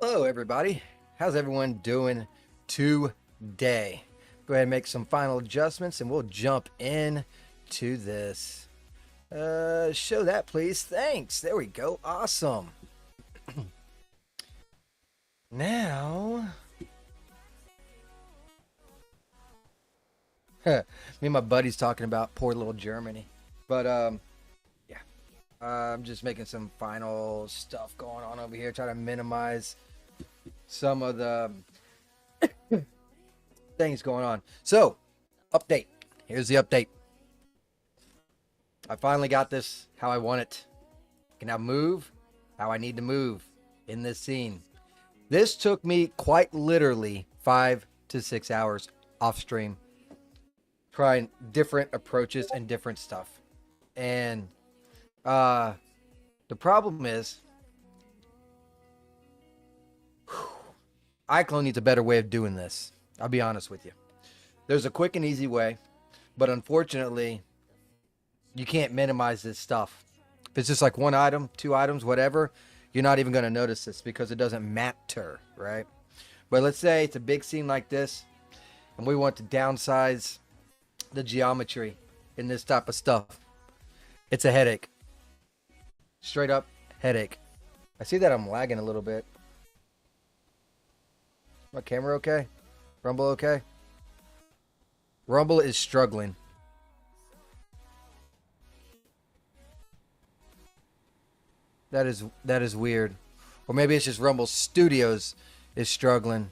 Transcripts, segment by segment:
Hello, everybody. How's everyone doing today? Go ahead and make some final adjustments and we'll jump in to this. Show that, please. Thanks. There we go. Awesome. Now, me and my buddies talking about poor little Germany. But, yeah. I'm just making some final stuff going on over here, trying to minimize some of the things going on. So, update. Here's the update. I finally got this how I want it. I can now move how I need to move in this scene. This took me quite literally 5 to 6 hours off stream, trying different approaches and different stuff. And the problem is, iClone needs a better way of doing this. I'll be honest with you. There's a quick and easy way, but unfortunately, you can't minimize this stuff. If it's just like one item, two items, whatever, you're not even going to notice this because it doesn't matter, right? But let's say it's a big scene like this, and we want to downsize the geometry in this type of stuff. It's a headache. Straight up headache. I see that I'm lagging a little bit. My camera okay? Rumble okay? Rumble is struggling. That is weird. Or maybe it's just Rumble Studios is struggling.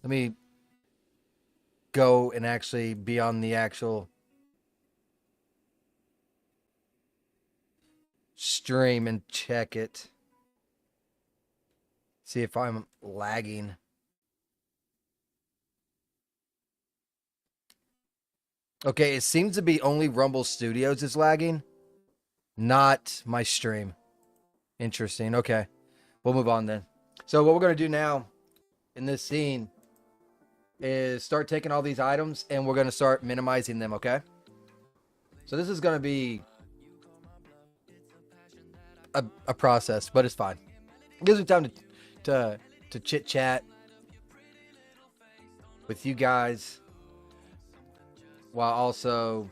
Let me go and actually be on the actual stream and check it. See if I'm lagging. Okay, it seems to be only Rumble Studios is lagging, not my stream. Interesting. Okay, we'll move on then. So what we're going to do now in this scene is start taking all these items and we're going to start minimizing them, okay? So this is going to be a process, but it's fine. It gives me time to chit chat with you guys while also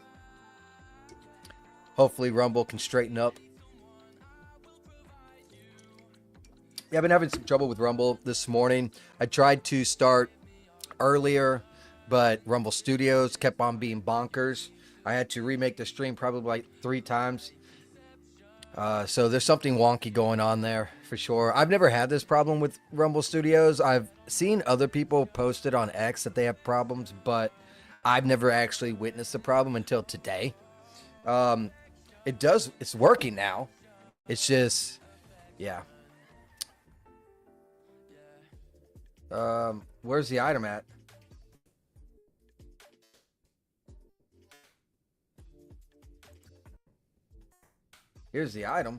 hopefully Rumble can straighten up. Yeah, I've been having some trouble with Rumble this morning. I tried to start earlier, but Rumble Studios kept on being bonkers. I had to remake the stream probably like 3 times. So there's something wonky going on there for sure. I've never had this problem with Rumble Studios. I've seen other people post it on X that they have problems, but I've never actually witnessed the problem until today. It's working now. It's just, yeah. Where's the item at? Here's the item.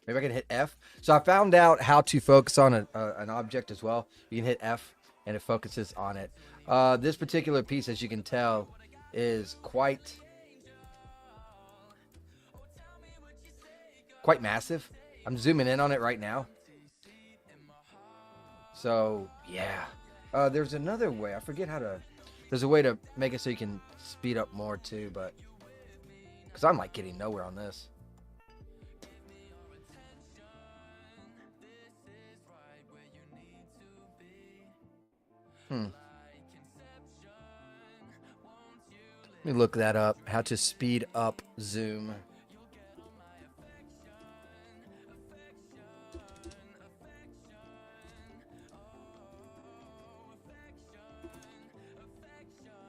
Maybe I can hit F. So I found out how to focus on an object as well. You can hit F and it focuses on it. This particular piece, as you can tell, is quite massive. I'm zooming in on it right now. So, yeah. There's another way. I forget how to... There's a way to make it so you can speed up more too, but... Because I'm like getting nowhere on this. Let me look that up. How to speed up zoom.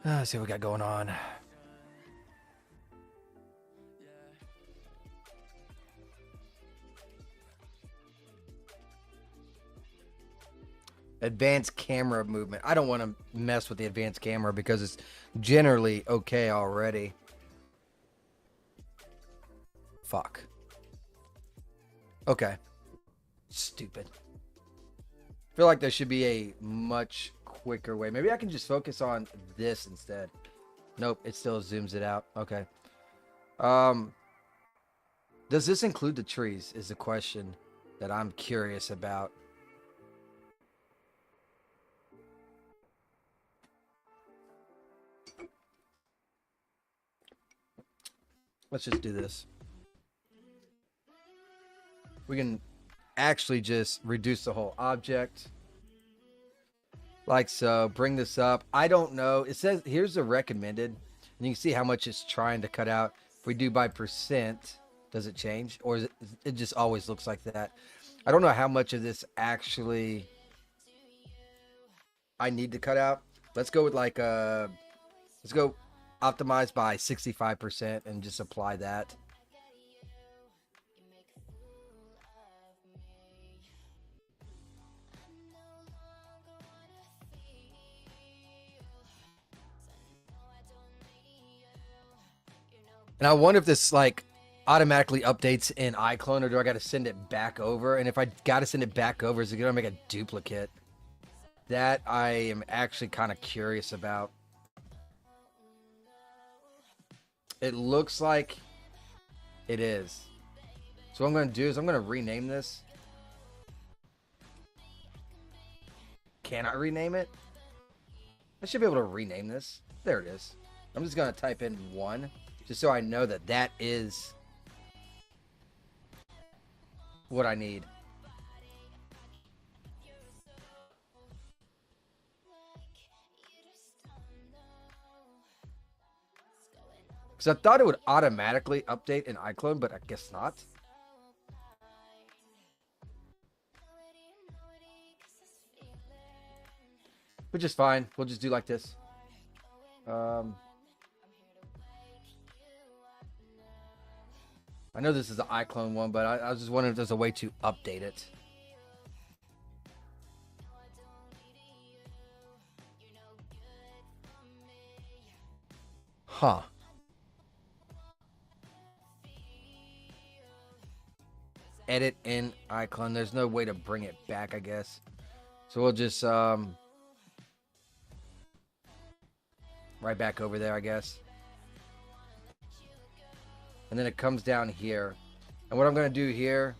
Let's see what we got going on. Advanced camera movement. I don't want to mess with the advanced camera because it's generally okay already. Fuck. Okay. Stupid. I feel like there should be a much quicker way. Maybe I can just focus on this instead. Nope, it still zooms it out. Okay. Does this include the trees is the question. that I'm curious about. Let's just do this. We can actually just reduce the whole object. Like so. Bring this up. I don't know. It says here's the recommended. And you can see how much it's trying to cut out. If we do by percent, does it change? Or is it just always looks like that? I don't know how much of this actually I need to cut out. Let's go with like let's go optimize by 65% and just apply that. And I wonder if this like automatically updates in iClone, or do I got to send it back over? And if I got to send it back over, is it going to make a duplicate? That I am actually kind of curious about. It looks like it is. So what I'm going to do is I'm going to rename this. Can I rename it? I should be able to rename this. There it is. I'm just going to type in 1 just so I know that that is what I need. Because I thought it would automatically update in iClone, but I guess not. Which is fine. We'll just do like this. I know this is the iClone one, but I was just wondering if there's a way to update it. Huh. Edit in iClone. There's no way to bring it back, I guess. So we'll just right back over there, I guess. And then it comes down here. And what I'm going to do here,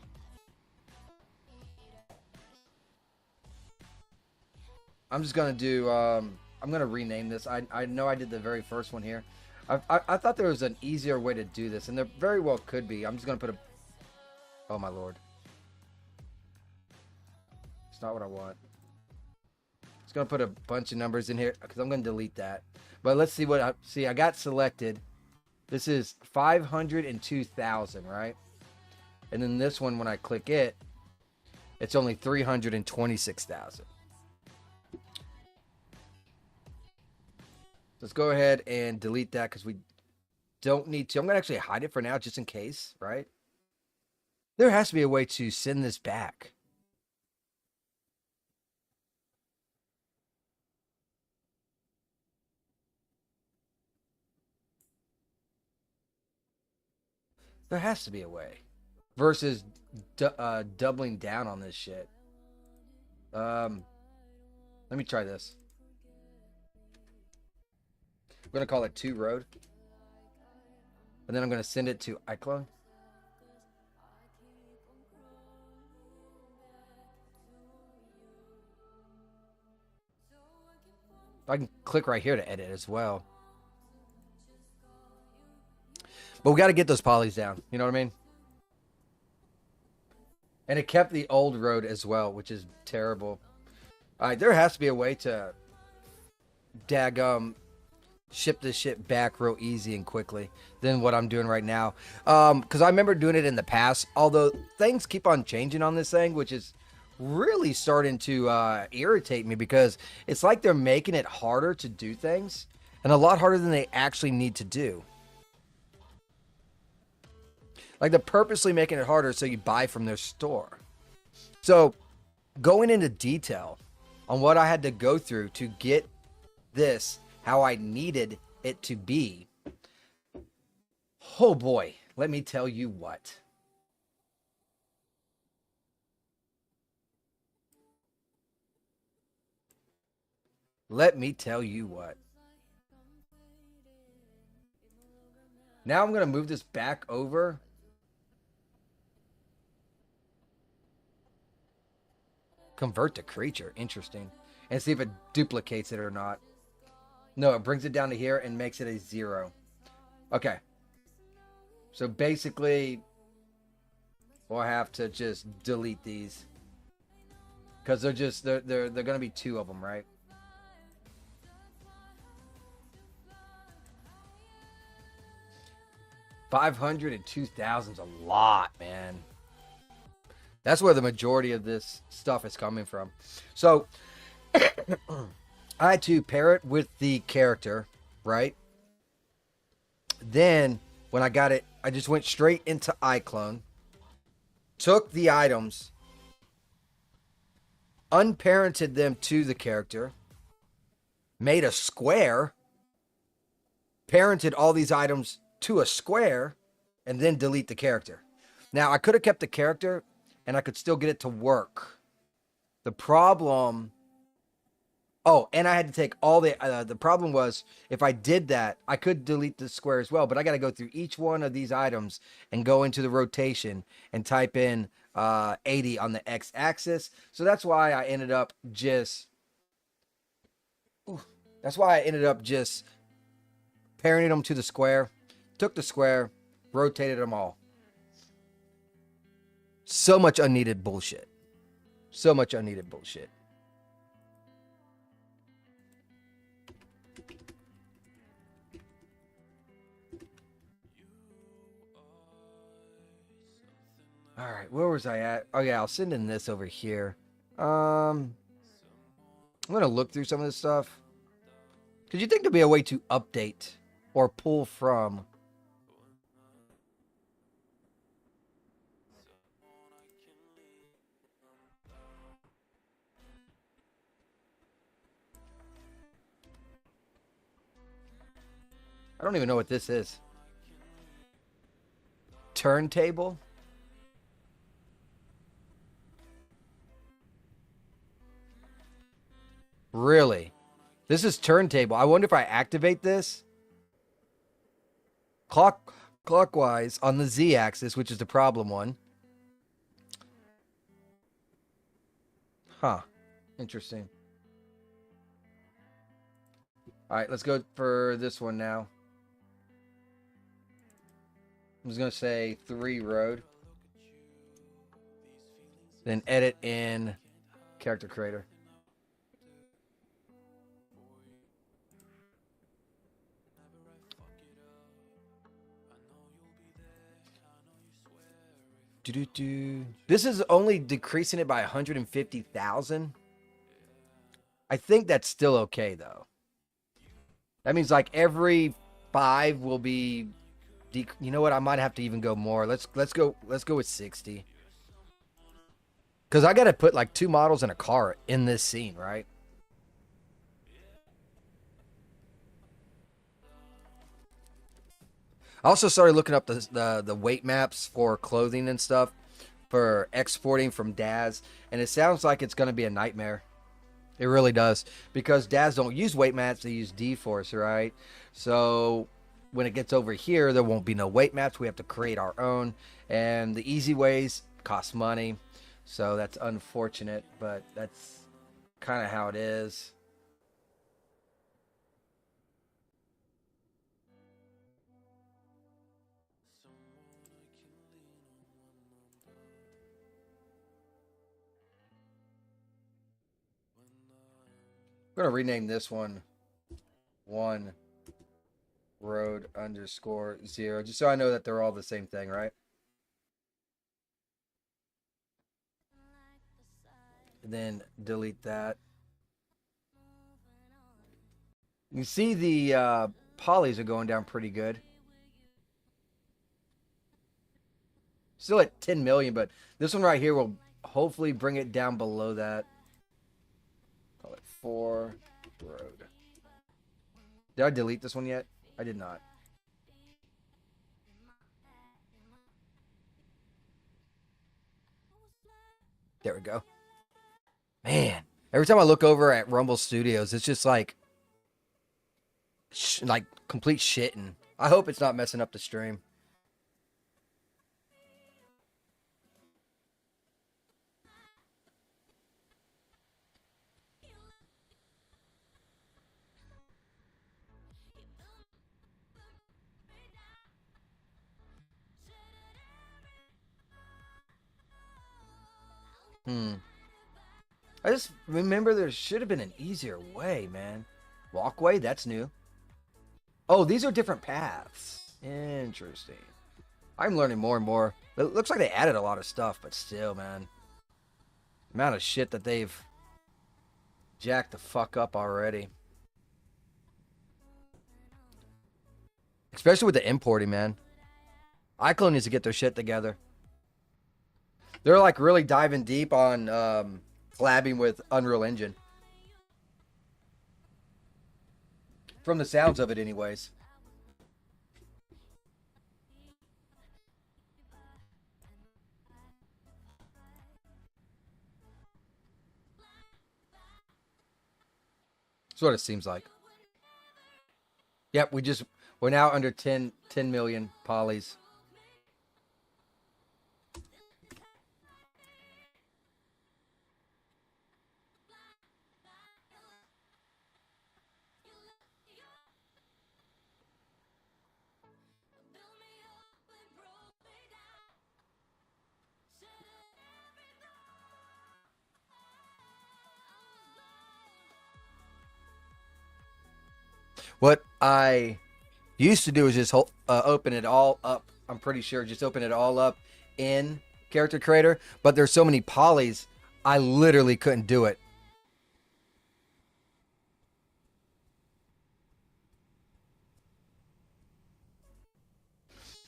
I'm just going to do, I'm going to rename this. I know I did the very first one here. I thought there was an easier way to do this, and there very well could be. I'm just going to put a, oh my Lord. It's not what I want. Just going to put a bunch of numbers in here because I'm going to delete that. But let's see what I got selected. This is 502,000, right? And then this one, when I click it, it's only 326,000. Let's go ahead and delete that because we don't need to. I'm going to actually hide it for now just in case, right? There has to be a way to send this back. There has to be a way. Versus doubling down on this shit. Let me try this. I'm going to call it 2 road. And then I'm going to send it to iClone. I can click right here to edit as well. But we got to get those polys down. You know what I mean? And it kept the old road as well, which is terrible. All right, there has to be a way to ship this shit back real easy and quickly than what I'm doing right now. Because I remember doing it in the past, although things keep on changing on this thing, which is really starting to irritate me because it's like they're making it harder to do things and a lot harder than they actually need to do. Like they're purposely making it harder so you buy from their store. So going into detail on what I had to go through to get this how I needed it to be. Oh boy, let me tell you what. Let me tell you what. Now I'm going to move this back over. Convert to creature. Interesting. And see if it duplicates it or not. No, it brings it down to here and makes it a 0. Okay. So basically, we'll have to just delete these. Because they're going to be 2 of them, right? $500 and $2,000's a lot, man. That's where the majority of this stuff is coming from. So, I had to pair it with the character, right? Then, when I got it, I just went straight into iClone. Took the items. Unparented them to the character. Made a square. Parented all these items to a square. And then delete the character. Now, I could have kept the character. And I could still get it to work. The problem... Oh, and I had to take all the problem was, if I did that, I could delete the square as well, but I got to go through each one of these items and go into the rotation and type in 80 on the x-axis. So that's why I ended up just... parenting them to the square, took the square, rotated them all. So much unneeded bullshit. So much unneeded bullshit. All right, where was I at? Oh yeah, I'll send in this over here. I'm gonna look through some of this stuff. Cause you think there'd be a way to update or pull from? I don't even know what this is. Turntable? Really? This is turntable. I wonder if I activate this. Clockwise on the Z-axis, which is the problem one. Huh. Interesting. All right, let's go for this one now. I'm just going to say 3 road. Then edit in character creator. This is only decreasing it by 150,000. I think that's still okay though. That means like every 5 will be. You know what? I might have to even go more. Let's go with 60. Because I got to put like 2 models in a car in this scene, right? I also started looking up the weight maps for clothing and stuff for exporting from DAZ, and it sounds like it's going to be a nightmare. It really does, because DAZ don't use weight maps; they use D-Force, right? So when it gets over here, there won't be no weight maps. We have to create our own, and the easy ways cost money, so that's unfortunate, but that's kind of how it is. I'm gonna rename this one road underscore 0, just so I know that they're all the same thing, right? And then delete that. You see the polys are going down pretty good. Still at 10 million, but this one right here will hopefully bring it down below that. Call it 4 road. Did I delete this one yet? I did not. There we go. Man, every time I look over at Rumble Studios, it's just like complete shitting. I hope it's not messing up the stream. Hmm. I just remember there should have been an easier way, man. Walkway, that's new. Oh, these are different paths. Interesting. I'm learning more and more. It looks like they added a lot of stuff, but still, man. The amount of shit that they've jacked the fuck up already. Especially with the importing, man. iClone needs to get their shit together. They're like really diving deep on collabing with Unreal Engine. From the sounds of it, anyways. That's what it seems like. Yep, we're now under 10 million polys. What I used to do is just open it all up. I'm pretty sure just open it all up in Character Creator, but there's so many polys, I literally couldn't do it.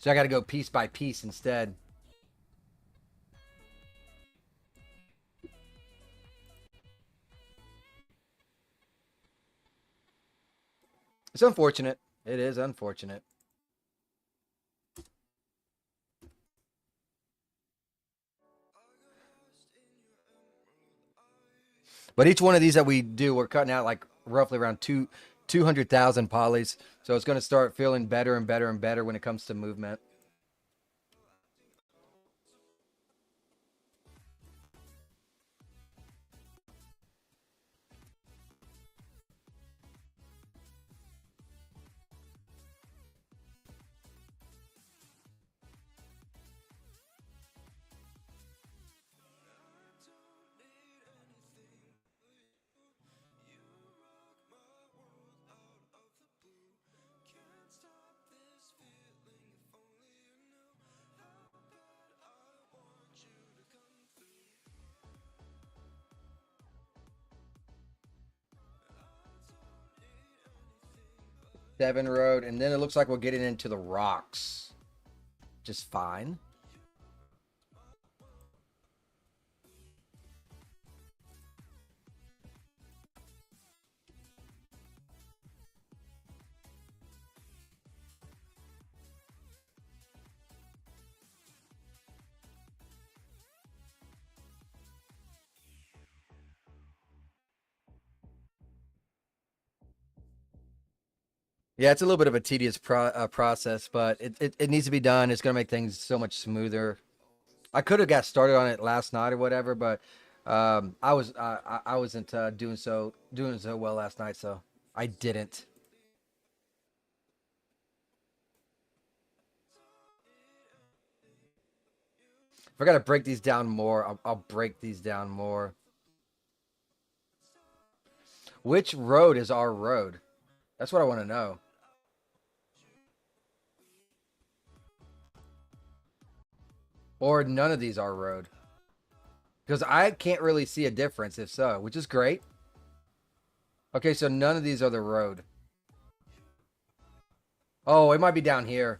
So I got to go piece by piece instead. It's unfortunate. It is unfortunate. But each one of these that we do, we're cutting out like roughly around 200,000 polys. So it's going to start feeling better and better and better when it comes to movement. Devon Road, and then it looks like we're getting into the rocks. Just fine. Yeah, it's a little bit of a tedious process, but it needs to be done. It's going to make things so much smoother. I could have got started on it last night or whatever, but I wasn't doing so well last night, so I didn't. If I got to break these down more, I'll break these down more. Which road is our road? That's what I want to know. Or none of these are road. Because I can't really see a difference if so, which is great. Okay, so none of these are the road. Oh, it might be down here.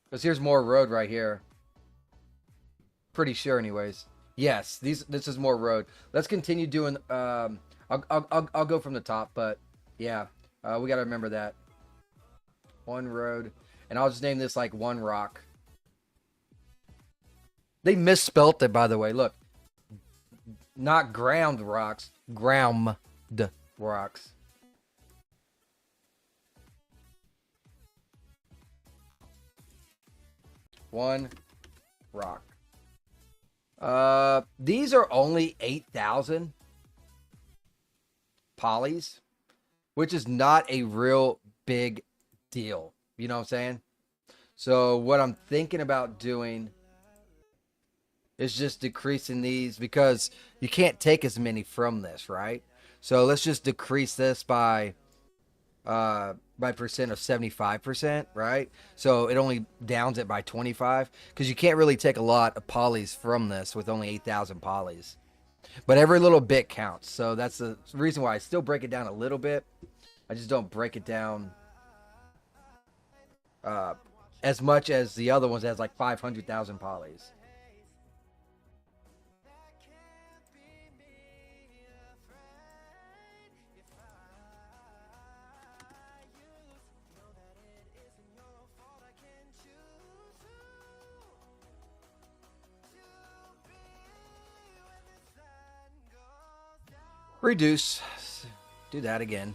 Because here's more road right here. Pretty sure anyways. Yes, this is more road. Let's continue doing I'll go from the top, but yeah. We got to remember that. One road, and I'll just name this like one rock. They misspelt it, by the way. Look, not ground rocks, ground rocks. One rock. These are only 8,000 polys, which is not a real big deal. You know what I'm saying? So what I'm thinking about doing It's just decreasing these because you can't take as many from this, right? So let's just decrease this by percent of 75%, right? So it only downs it by 25 because you can't really take a lot of polys from this with only 8,000 polys. But every little bit counts. So that's the reason why I still break it down a little bit. I just don't break it down uh, as much as the other ones that has like 500,000 polys. Reduce. Do that again.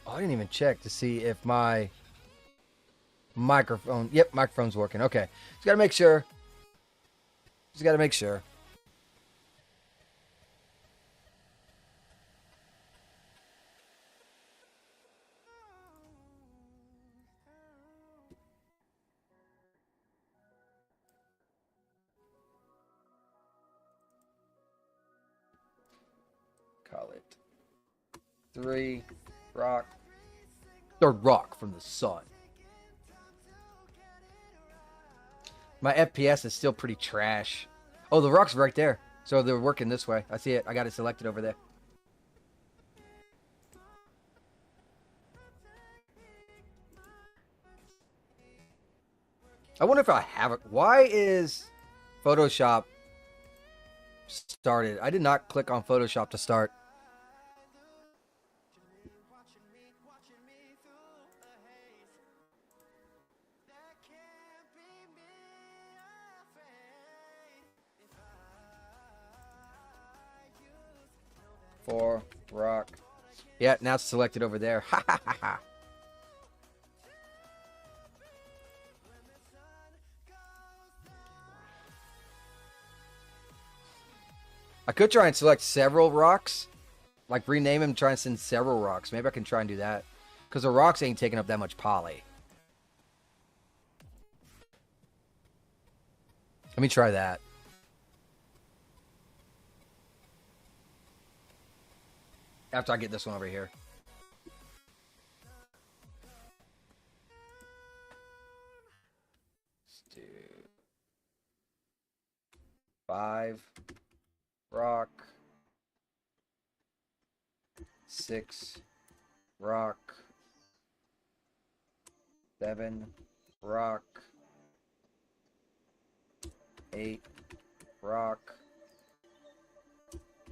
Oh, I didn't even check to see if my microphone. Yep, microphone's working. Okay. Just got to make sure. Just got to make sure. Call it 3 rock. Third rock from the sun. My FPS is still pretty trash. Oh, the rock's right there. So they're working this way. I see it. I got it selected over there. I wonder if I have it. Why is Photoshop started? I did not click on Photoshop to start. For rock. Yeah, now it's selected over there. Ha ha ha ha. I could try and select several rocks. Like rename them, try and send several rocks. Maybe I can try and do that. Because the rocks ain't taking up that much poly. Let me try that. After I get this one over here. Let's do 5 rock. 6 rock. 7 rock. 8 rock.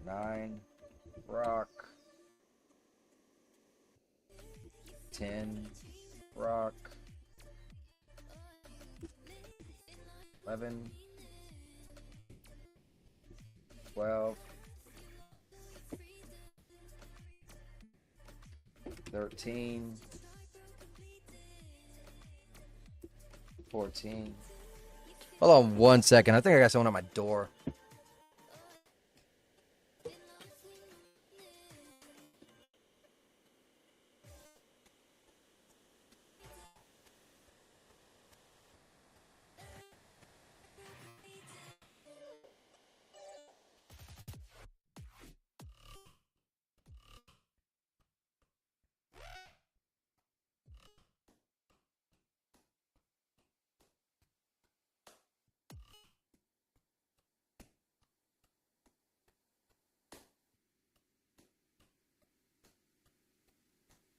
9 rock. 10 rock. 11 12 13 14. Hold on 1 second. I think I got someone at my door.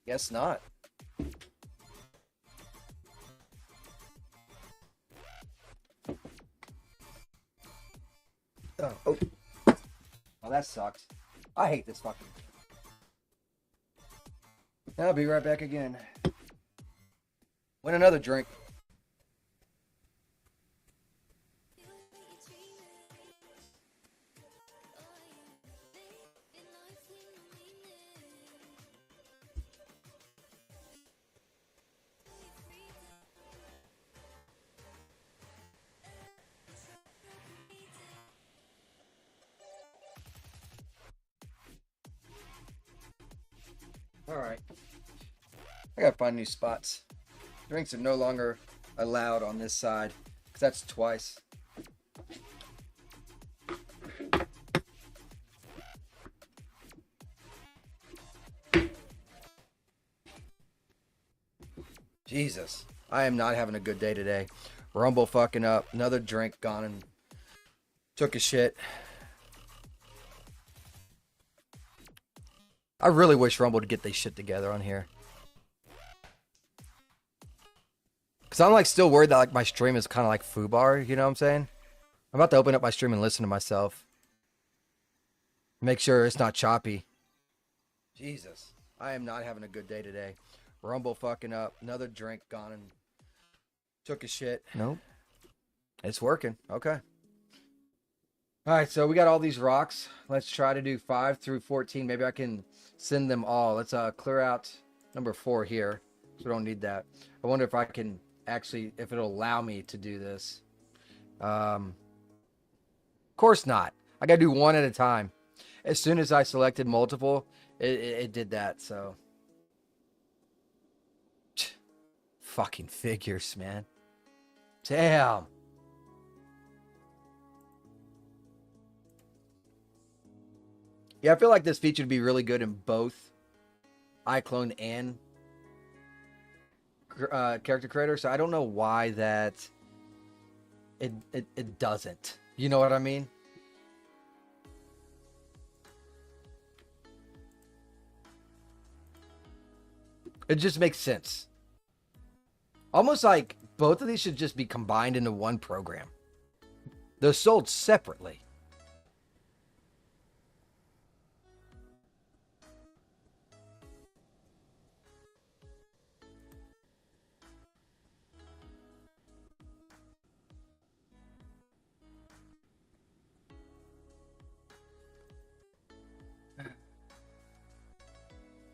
Guess not. Oh. Oh, that sucks. I hate this fucking. I'll be right back again. Win another drink. All right. I gotta find new spots. Drinks are no longer allowed on this side, because that's twice. Jesus, I am not having a good day today. Rumble fucking up. Another drink gone and took a shit. I really wish Rumble to get this shit together on here. Because I'm like still worried that like my stream is kind of like FUBAR, you know what I'm saying? I'm about to open up my stream and listen to myself. Make sure it's not choppy. Jesus, I am not having a good day today. Rumble fucking up. Another drink gone and took a shit. Nope. It's working. Okay. All right, so we got all these rocks. Let's try to do 5 through 14. Maybe I can send them all. Let's clear out number 4 here. So we don't need that. I wonder if I can actually, if it'll allow me to do this. Of course not. I got to do one at a time. As soon as I selected multiple, it did that, so. Fucking figures, man. Damn. Yeah, I feel like this feature would be really good in both iClone and Character Creator, so I don't know why that it doesn't. You know what I mean? It just makes sense. Almost like both of these should just be combined into one program. They're sold separately.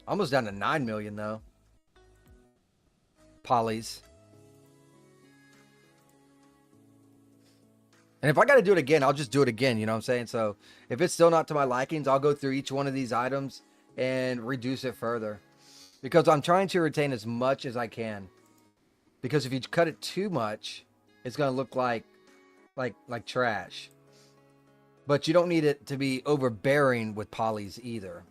Almost down to 9 million though. Polys. And if I got to do it again, I'll just do it again. You know what I'm saying? So if it's still not to my likings, I'll go through each one of these items and reduce it further. Because I'm trying to retain as much as I can. Because if you cut it too much, it's going to look like trash. But you don't need it to be overbearing with polys either.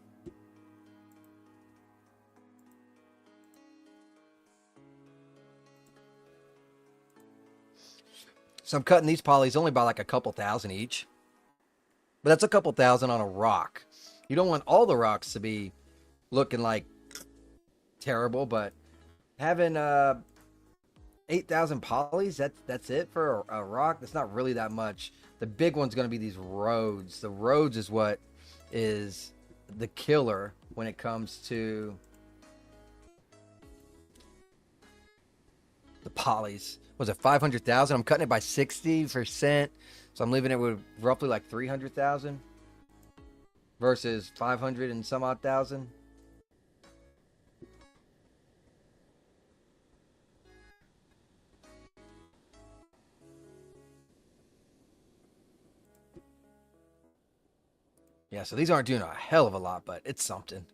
So I'm cutting these polys only by like a couple thousand each. But that's a couple thousand on a rock. You don't want all the rocks to be looking like terrible, but having 8,000 polys, that's it for a rock. That's not really that much. The big one's going to be these roads. The roads is what is the killer when it comes to the polys. Was it 500,000? I'm cutting it by 60%. So I'm leaving it with roughly like 300,000 versus 500 and some odd thousand. Yeah, so these aren't doing a hell of a lot, but it's something.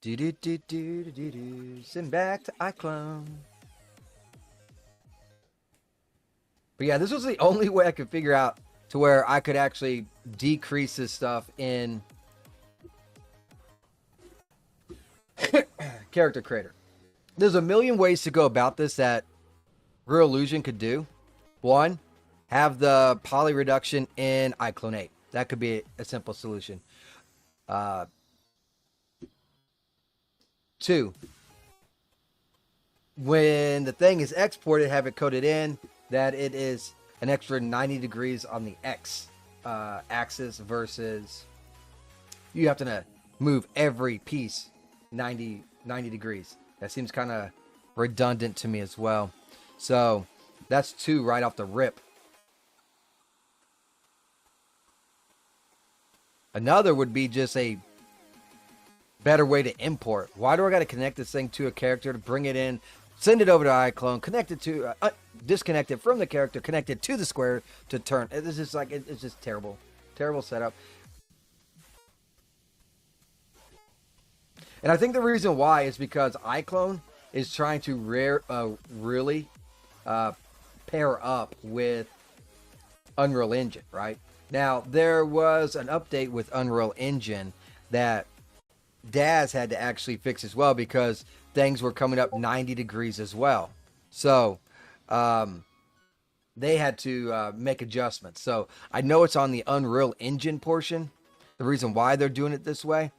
Send back to iClone. But yeah, this was the only way I could figure out to where I could actually decrease this stuff in Character Creator. There's a million ways to go about this that Real Illusion could do. One, have the poly reduction in iClone 8. That could be a simple solution. 2, when the thing is exported, have it coded in that it is an extra 90 degrees on the X axis versus you have to move every piece 90 degrees. That seems kind of redundant to me as well. So that's 2 right off the rip. Another would be just a better way to import. Why do I got to connect this thing to a character to bring it in, send it over to iClone, connect it to, disconnect it from the character, connect it to the square to turn. It's just like, it's just terrible. Terrible setup. And I think the reason why is because iClone is trying to really pair up with Unreal Engine, right? Now, there was an update with Unreal Engine that Daz had to actually fix as well because things were coming up 90 degrees as well. So, they had to make adjustments. So, I know it's on the Unreal Engine portion, the reason why they're doing it this way,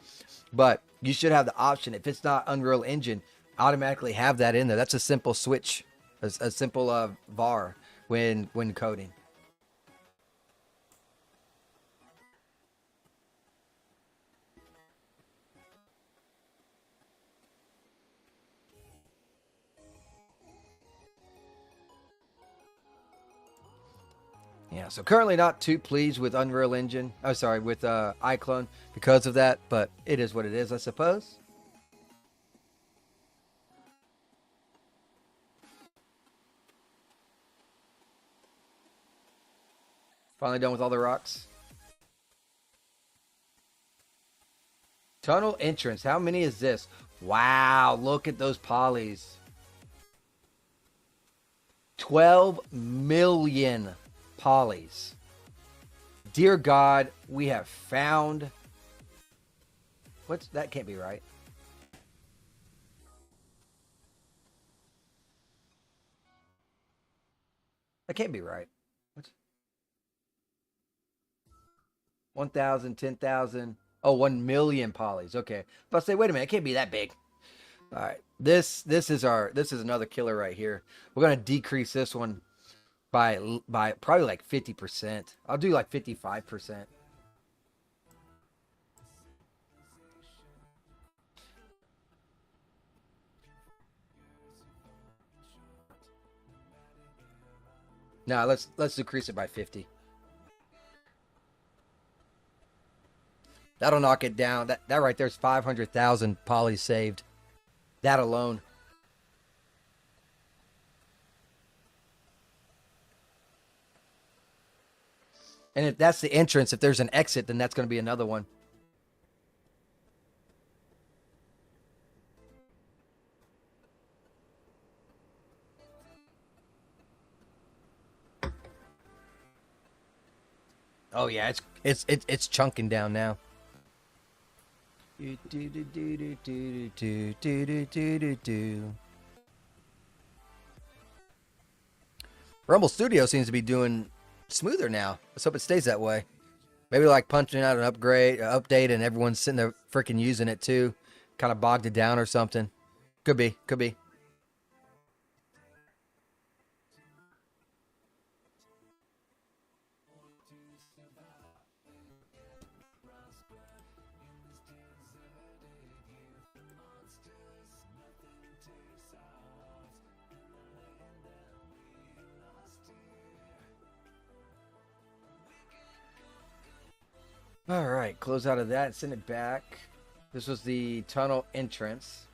but you should have the option, if it's not Unreal Engine, automatically have that in there. That's a simple switch, a simple var when coding. Yeah, so currently not too pleased with Unreal Engine. Oh, sorry, with iClone because of that, but it is what it is, I suppose. Finally done with all the rocks. Tunnel entrance. How many is this? Wow, look at those polys. 12 million polys. Dear God, we have found... That can't be right. That can't be right. What's 1,000, 10,000. Oh, 1 million polys. Okay. But I say, wait a minute, it can't be that big. All right. This is another killer right here. We're gonna decrease this one by probably like 50%. I'll do like 55%. Now let's decrease it by 50. That'll knock it down. That right there's 500,000 polys saved. That alone. And if that's the entrance, if there's an exit, then that's going to be another one. Oh yeah, it's chunking down now. Rumble Studio seems to be doing smoother now. Let's hope it stays that way. Maybe like punching out an update, and everyone's sitting there freaking using it too. Kind of bogged it down or something. Could be, could be. All right, close out of that, send it back. This was the tunnel entrance.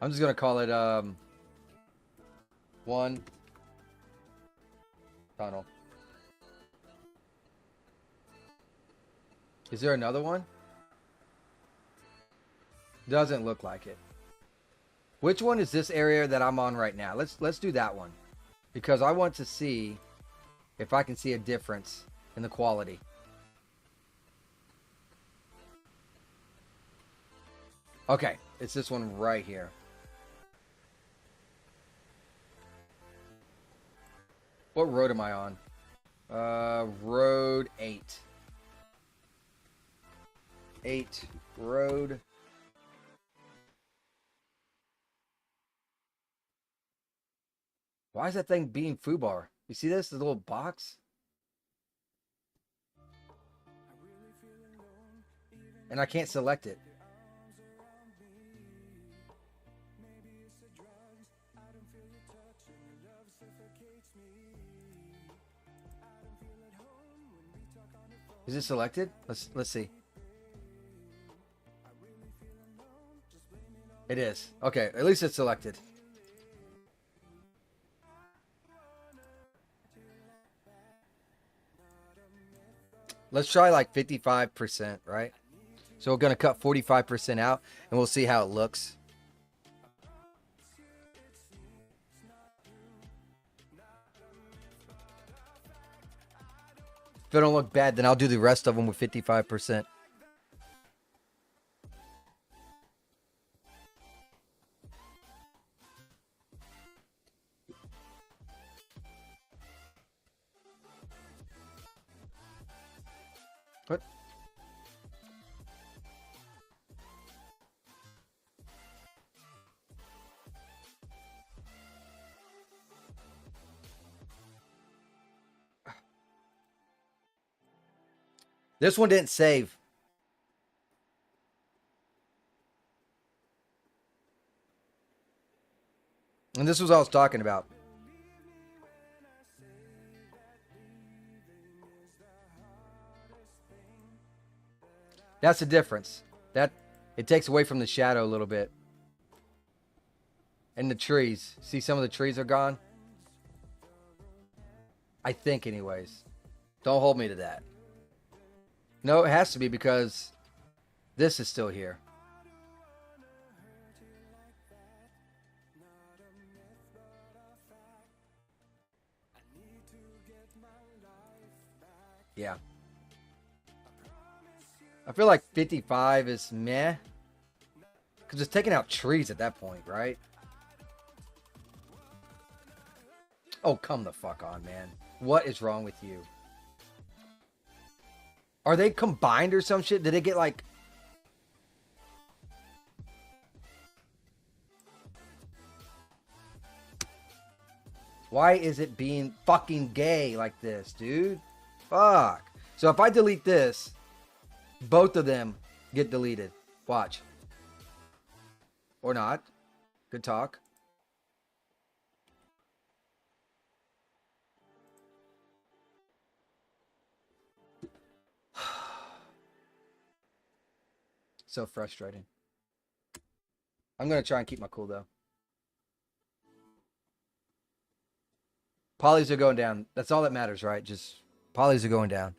I'm just gonna call it one tunnel. Is there another one? Doesn't look like it. Which one is this area that I'm on right now? Let's do that one, because I want to see if I can see a difference in the quality. Okay, it's this one right here. What road am I on? Road 8. 8 road. Why is that thing being foobar? You see this? The little box? And I can't select it. Is it selected? Let's see. It is. Okay, at least it's selected. Let's try like 55%, right? So we're going to cut 45% out, and we'll see how it looks. If it don't look bad, then I'll do the rest of them with 55%. What? This one didn't save. And this was what I was talking about. That's the difference. That it takes away from the shadow a little bit. And the trees. See, some of the trees are gone. I think anyways. Don't hold me to that. No, it has to be because this is still here. Yeah. I feel like 55 is meh. Because it's taking out trees at that point, right? Oh, come the fuck on, man. What is wrong with you? Are they combined or some shit? Did they get like... Why is it being fucking gay like this, dude? Fuck. So if I delete this, both of them get deleted. Watch. Or not. Good talk. So frustrating. I'm going to try and keep my cool, though. Polys are going down. That's all that matters, right? Just polys are going down.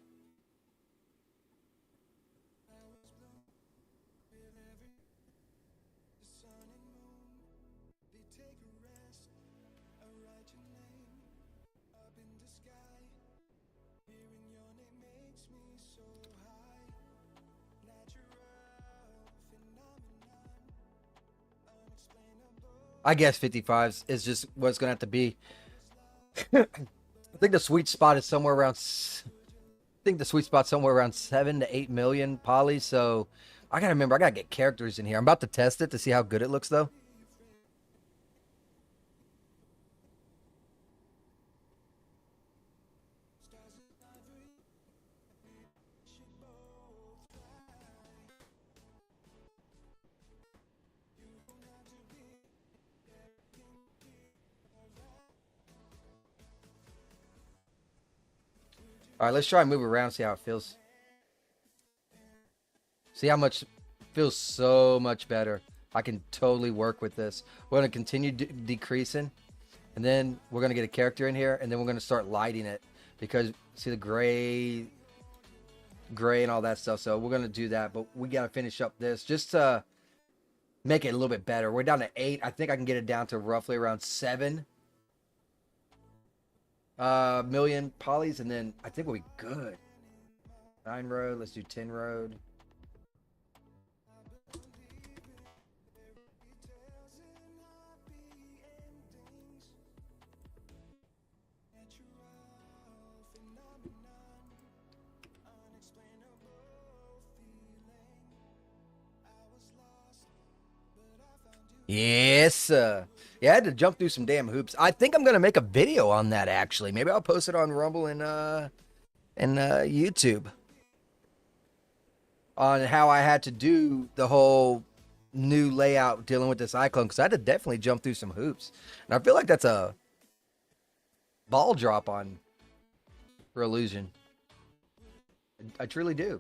I guess 55 is just what it's going to have to be. I think the sweet spot is somewhere around... I think the sweet spot's somewhere around 7 to 8 million polys. So I got to remember, I got to get characters in here. I'm about to test it to see how good it looks, though. All right, let's try and move around, see how it feels. See how much feels so much better. I can totally work with this. We're going to continue decreasing, and then we're going to get a character in here, and then we're going to start lighting it because see the gray and all that stuff. So we're going to do that, but we got to finish up this just to make it a little bit better. We're down to 8. I think I can get it down to roughly around 7 million polys, and then I think we'll be good. 9 road, let's do 10 road. Yes, yeah, I had to jump through some damn hoops. I think I'm gonna make a video on that actually. Maybe I'll post it on Rumble and YouTube on how I had to do the whole new layout dealing with this iClone because I had to definitely jump through some hoops, and I feel like that's a ball drop on Relusion. I truly do.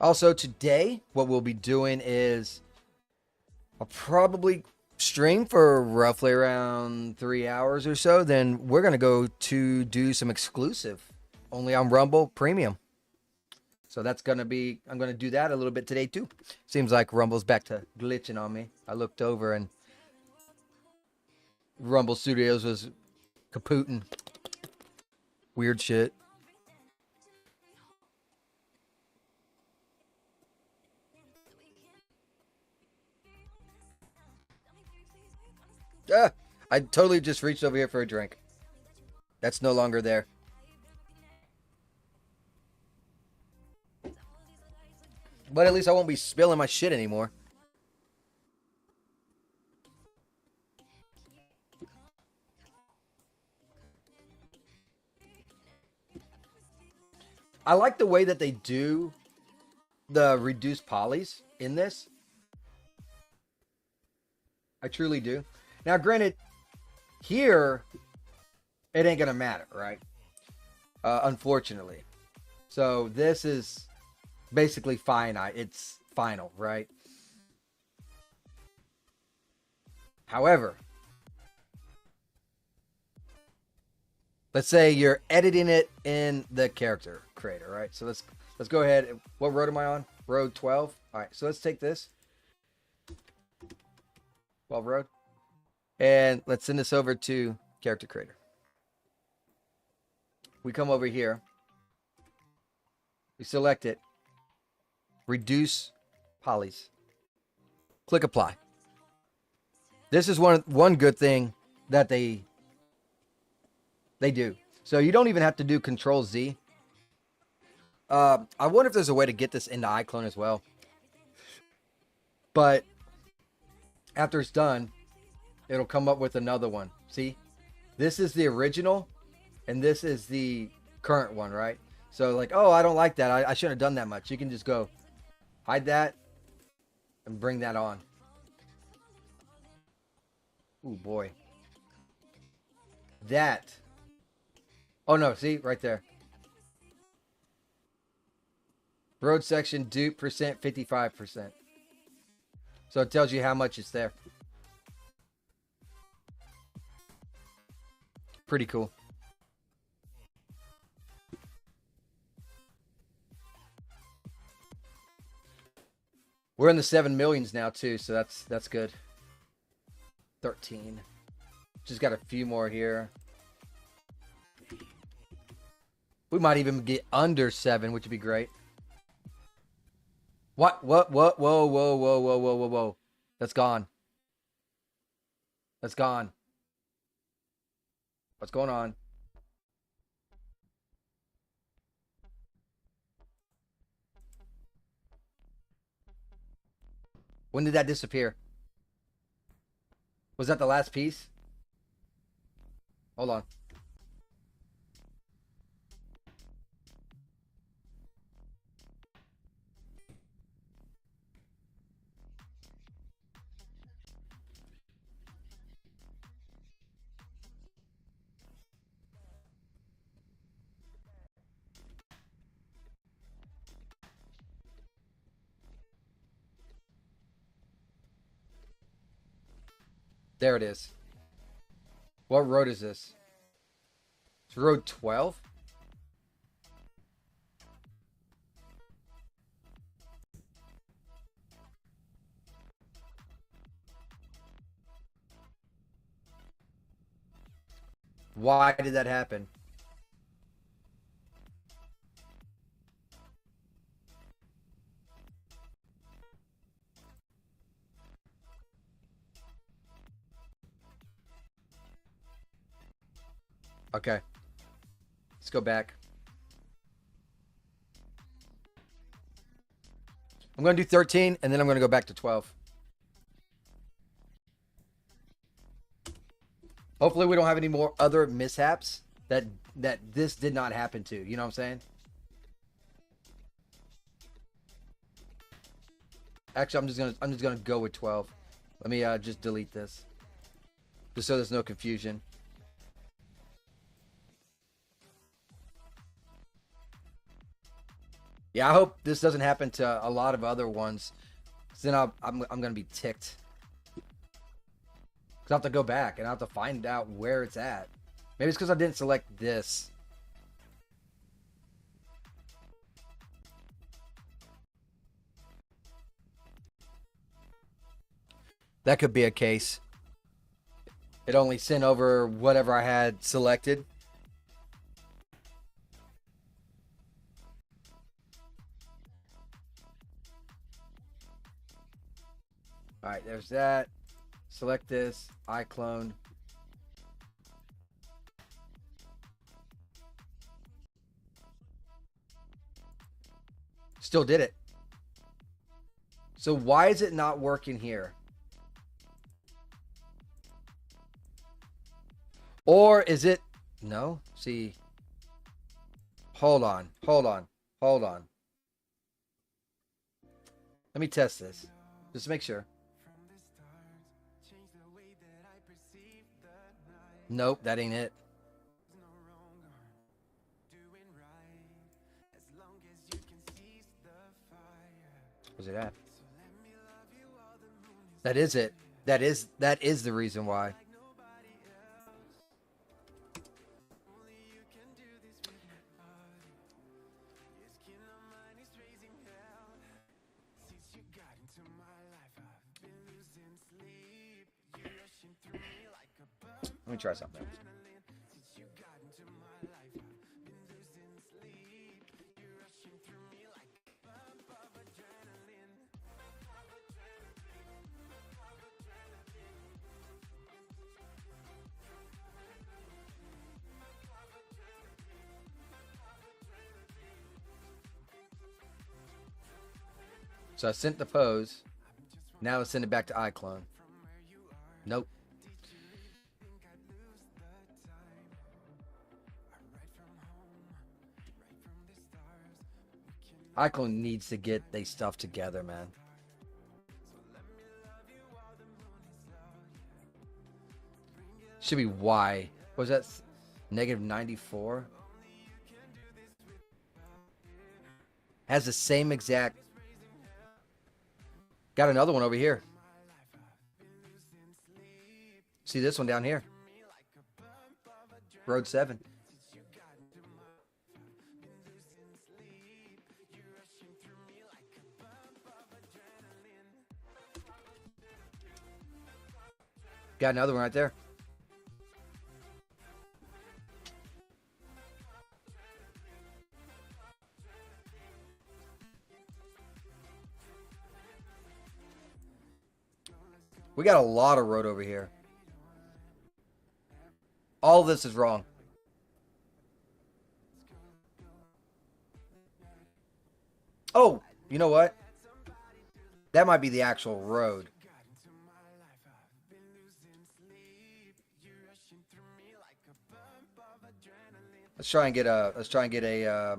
Also, today, what we'll be doing is I'll probably stream for roughly around 3 hours or so. Then we're going to go to do some exclusive only on Rumble Premium. So that's going to be, I'm going to do that a little bit today too. Seems like Rumble's back to glitching on me. I looked over and Rumble Studios was kapooting. Weird shit. Ah, I totally just reached over here for a drink. That's no longer there. But at least I won't be spilling my shit anymore. I like the way that they do the reduced polys in this. I truly do. Now, granted, here, it ain't going to matter, right? Unfortunately. So this is basically finite. It's final, right? However, let's say you're editing it in the character creator, right? So let's go ahead. What road am I on? Road 12. All right, so let's take this 12 road, and let's send this over to character creator. We come over here. We select it. Reduce polys. Click apply. This is one good thing that they do. So you don't even have to do Control Z. I wonder if there's a way to get this into iClone as well. But after it's done, it'll come up with another one. See? This is the original, and this is the current one, right? So like, oh, I don't like that. I shouldn't have done that much. You can just go hide that and bring that on. Ooh, boy. That. Oh, no. See? Right there. Road section dupe percent 55%. So it tells you how much it's there. Pretty cool. We're in the 7 millions now too, so that's good. 13. Just got a few more here. We might even get under 7, which would be great. What? Whoa, whoa, whoa, whoa, whoa, whoa, whoa. That's gone. That's gone. What's going on? When did that disappear? Was that the last piece? Hold on. There it is. What road is this? It's road 12? Why did that happen? Okay. Let's go back. I'm going to do 13, and then I'm going to go back to 12. Hopefully we don't have any more other mishaps that this did not happen to. You know what I'm saying? Actually, I'm just gonna go with 12. Let me just delete this, just so there's no confusion. Yeah, I hope this doesn't happen to a lot of other ones. 'Cause then I'm gonna be ticked. 'Cause I have to go back and I have to find out where it's at. Maybe it's because I didn't select this. That could be a case. It only sent over whatever I had selected. All right, there's that. Select this, iClone. Still did it. So why is it not working here? Or is it... No? See. Hold on. Hold on. Hold on. Let me test this. Just to make sure. Nope, that ain't it. Where's it at? That is it. That is the reason why. Let me try something. So I sent the pose. Now let's send it back to iClone. Nope. iClone needs to get their stuff together, man. Should be Y. Was that negative 94? Has the same exact... Got another one over here. See this one down here. Road 7. Got another one right there. We got a lot of road over here. All this is wrong. Oh, you know what? That might be the actual road. Let's try and get a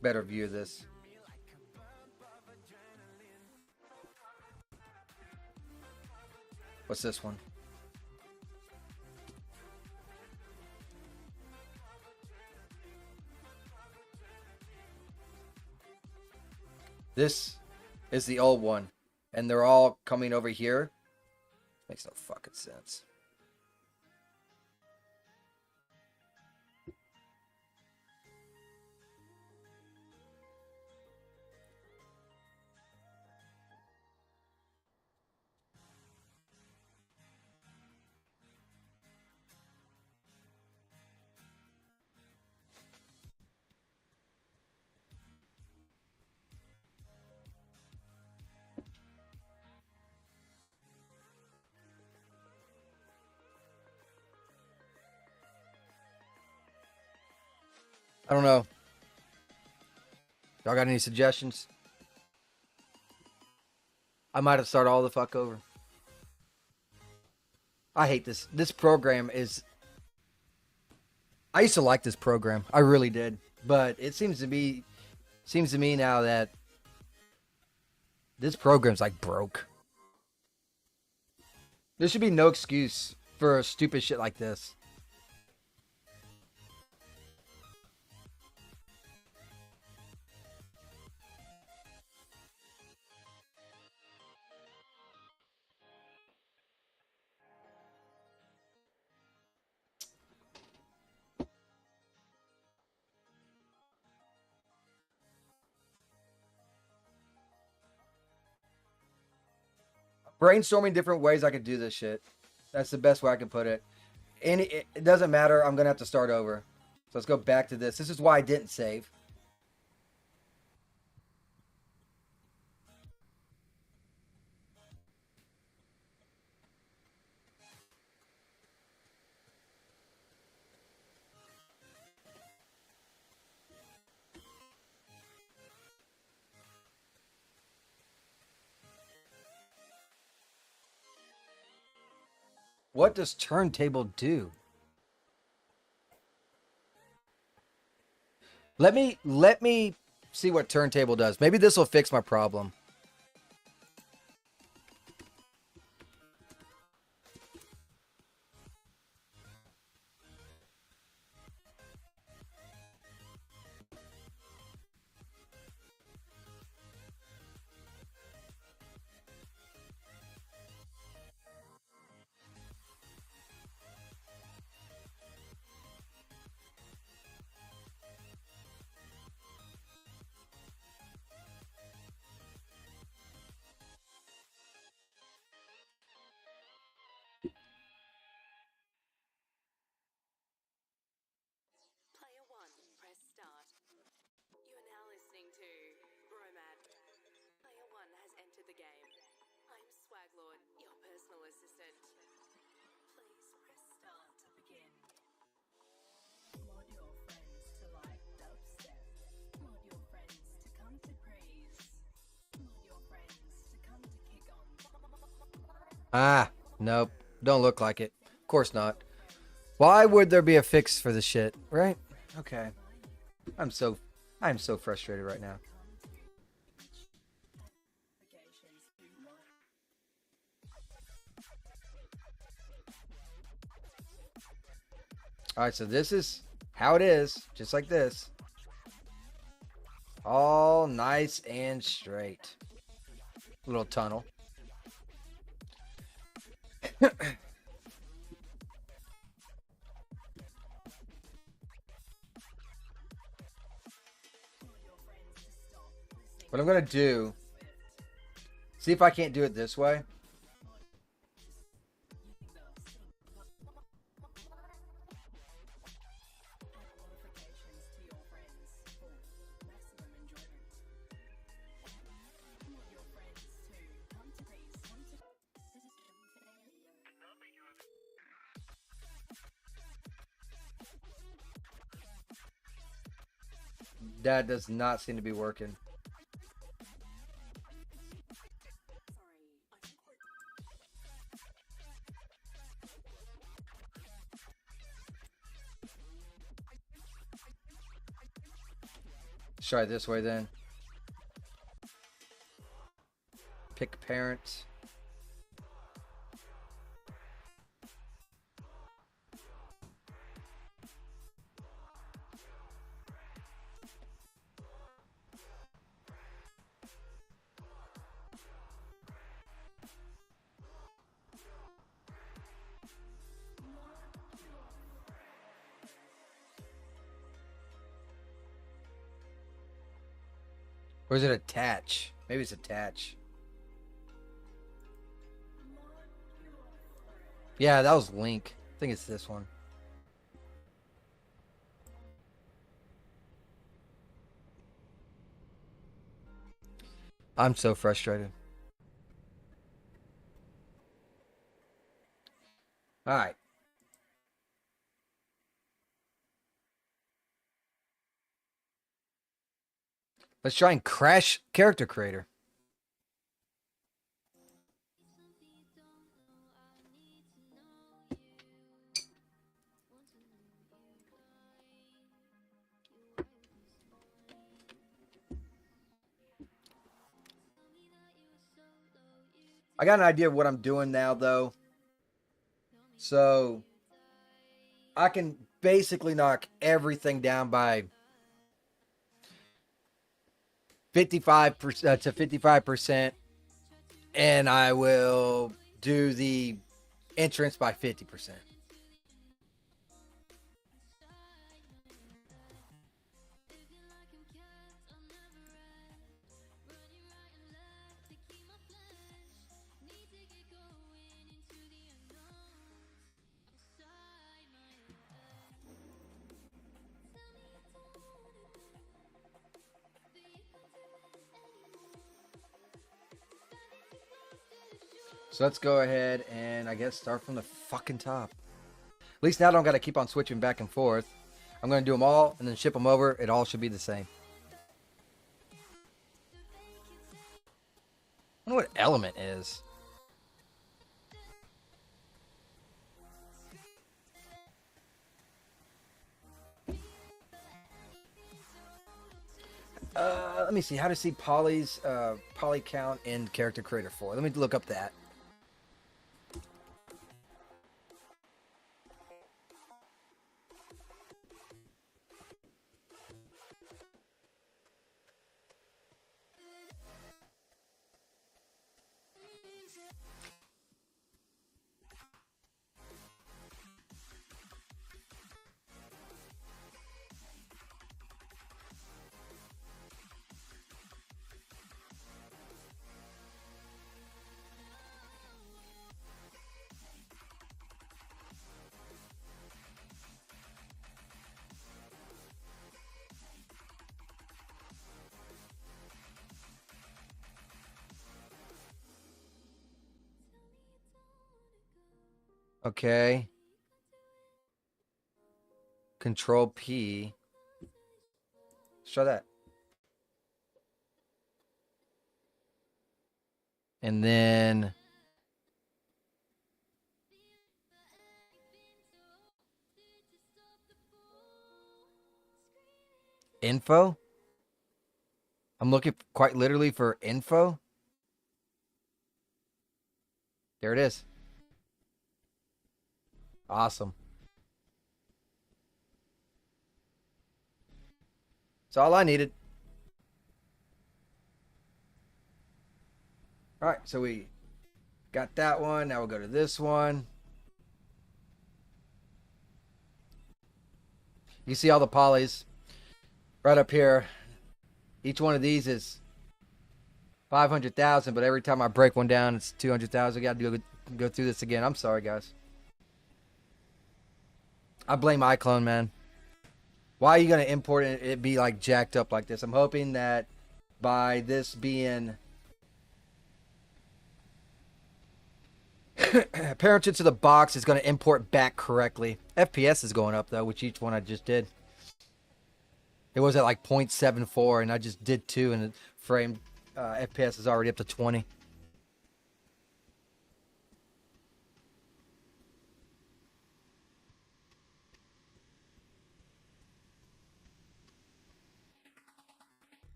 better view of this. What's this one? This is the old one, and they're all coming over here. Makes no fucking sense. I don't know. Y'all got any suggestions? I might have started all the fuck over. I hate this. This program is... I used to like this program. I really did. But it seems to me now that this program's like broke. There should be no excuse for stupid shit like this. brainstorming different ways I could do this shit. That's the best way I can put it. And it doesn't matter. I'm gonna have to start over. So let's go back to this. This is why I didn't save. What does turntable do? Let me see what turntable does. Maybe this will fix my problem. Player 1, press start. You are now listening to Bromad. Player 1 has entered the game. I'm Swaglord, your personal assistant. Please press start to begin. Mod your friends to like dubstep. Mod your friends to come to praise. Mod your friends to come to kick on. Ah, nope. Don't look like it. Of course not. Why would there be a fix for this shit, right? Okay. I'm so frustrated right now. All right, so this is how it is, just like this. All nice and straight. Little tunnel. What I'm going to do, see if I can't do it this way. That does not seem to be working. Let's try it this way then. Pick parent. Or is it attach? Maybe it's attach. Yeah, that was link. I think it's this one. I'm so frustrated. All right. Let's try and crash character creator. I got an idea of what I'm doing now, though. So I can basically knock everything down by 55% to 55%, and I will do the entrance by 50%. So let's go ahead and I guess start from the fucking top. At least now I don't got to keep on switching back and forth. I'm going to do them all and then ship them over. It all should be the same. I wonder what element is. Let me see how to see Poly's poly count in Character Creator 4. Let me look up that. Okay. Control P. Let's try that. And then info. I'm looking quite literally for info. There it is. Awesome. That's all I needed. All right, so we got that one. Now we'll go to this one. You see all the polys right up here. Each one of these is 500,000, but every time I break one down, it's 200,000. I got to go through this again. I'm sorry, guys. I blame iClone, man. Why are you going to import it be like jacked up like this? I'm hoping that by this being parented to the box is going to import back correctly. FPS is going up though, which each one I just did. It was at like 0.74 and I just did 2 and the frame FPS is already up to 20.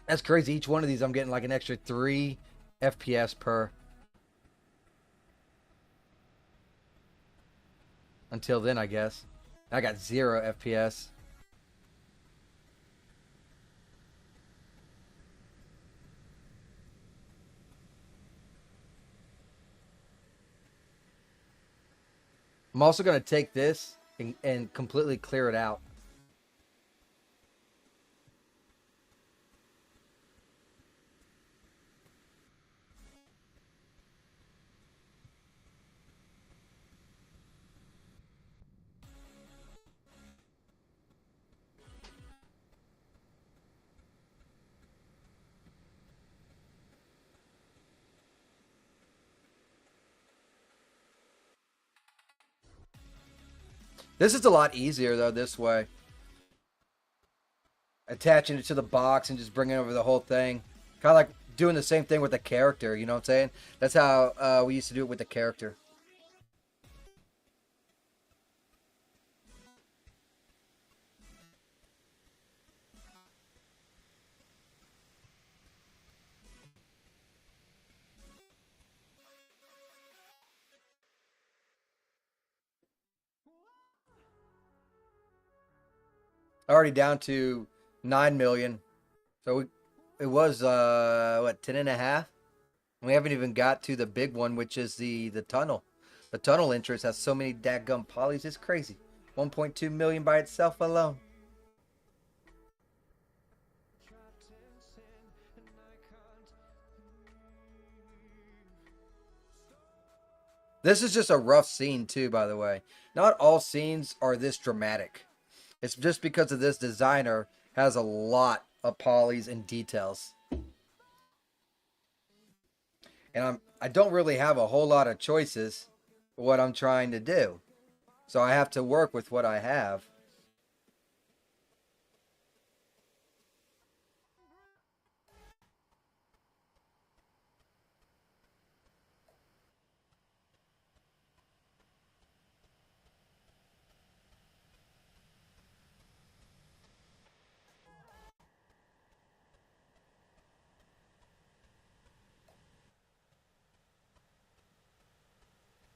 That's crazy. Each one of these I'm getting like an extra 3 FPS per. Until then, I guess. I got 0 FPS. I'm also going to take this and completely clear it out. This is a lot easier, though, this way. Attaching it to the box and just bringing over the whole thing. Kind of like doing the same thing with the character, you know what I'm saying? That's how we used to do it with the character. Already down to 9 million. So it was, what, 10 and a half? We haven't even got to the big one, which is the tunnel. The tunnel entrance has so many dadgum polys. It's crazy. 1.2 million by itself alone. This is just a rough scene too, by the way. Not all scenes are this dramatic. It's just because of this designer has a lot of polys and details. And I don't really have a whole lot of choices for what I'm trying to do. So I have to work with what I have.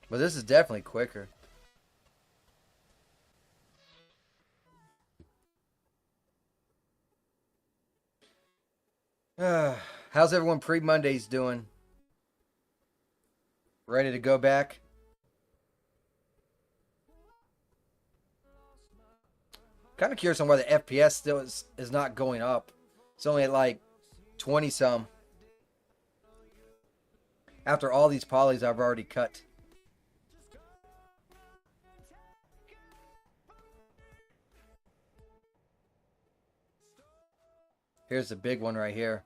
But this is definitely quicker. How's everyone pre-Mondays doing? Ready to go back? Kind of curious on why the FPS still is not going up. It's only at like 20 some. After all these polys I've already cut. Here's the big one right here.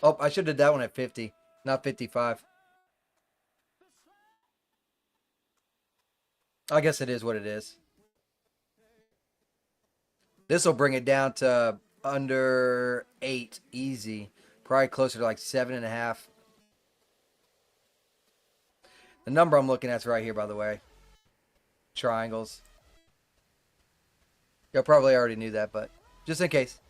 Oh, I should have did that one at 50, not 55. I guess it is what it is. This will bring it down to under 8 easy. Probably closer to like 7.5. The number I'm looking at is right here, by the way. Triangles. You probably already knew that, but just in case.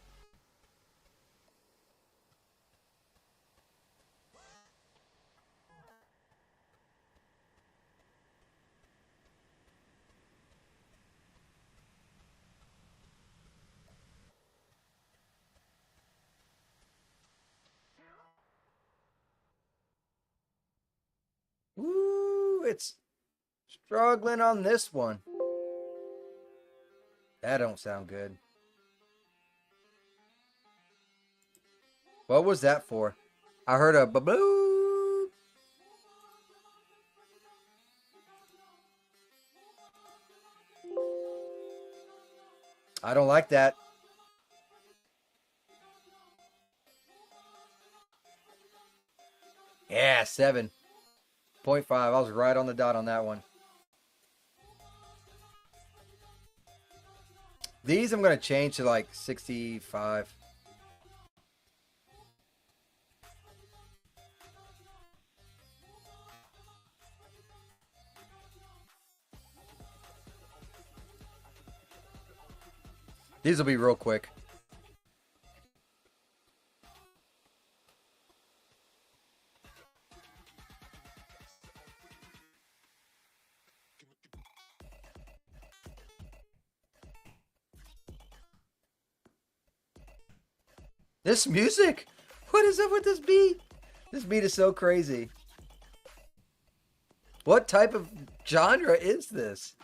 Ooh, it's struggling on this one. That don't sound good. What was that for? I heard a ba-boo. I don't like that. Yeah, 7.5. I was right on the dot on that one. These I'm going to change to like 65. These will be real quick. This music? What is up with this beat? This beat is so crazy. What type of genre is this?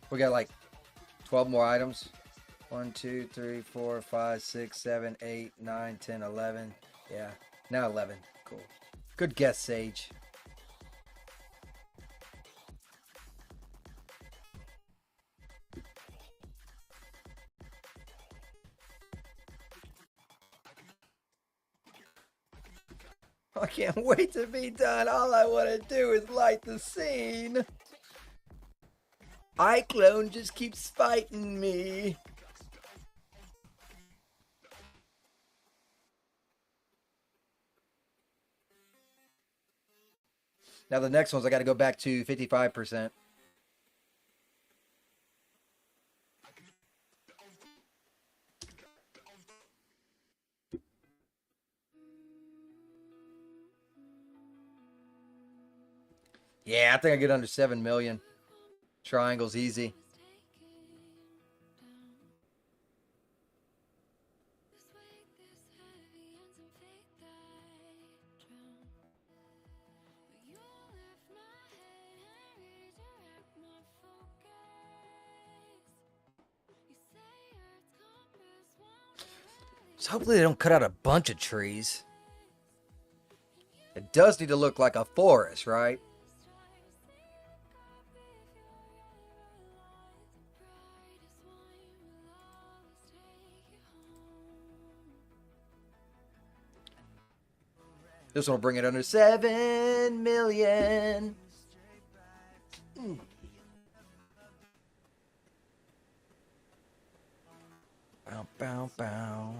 We got like 12 more items. 1, 2, 3, 4, 5, 6, 7, 8, 9, 10, 11. Yeah, now 11. Cool. Good guess, Sage. I can't wait to be done. All I want to do is light the scene. iClone just keeps fighting me. Now the next ones I got to go back to 55%. Yeah, I think I get under 7 million. Triangles easy. So hopefully they don't cut out a bunch of trees. It does need to look like a forest, right? This one will bring it under 7 million. Bow, bow, bow.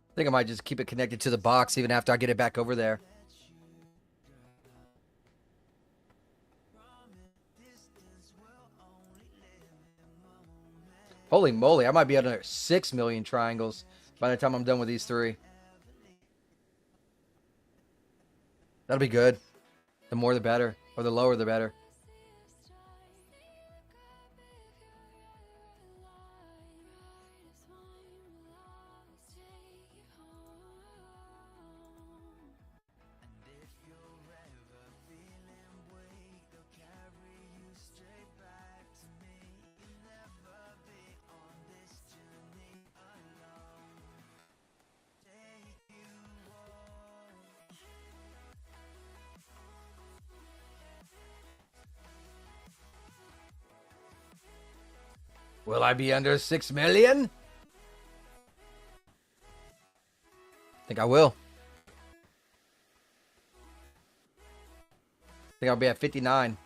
I think I might just keep it connected to the box even after I get it back over there. Holy moly, I might be under 6 million triangles by the time I'm done with these 3. That'll be good. The more the better, or the lower the better. Will I be under 6 million? I think I will. I think I'll be at 59.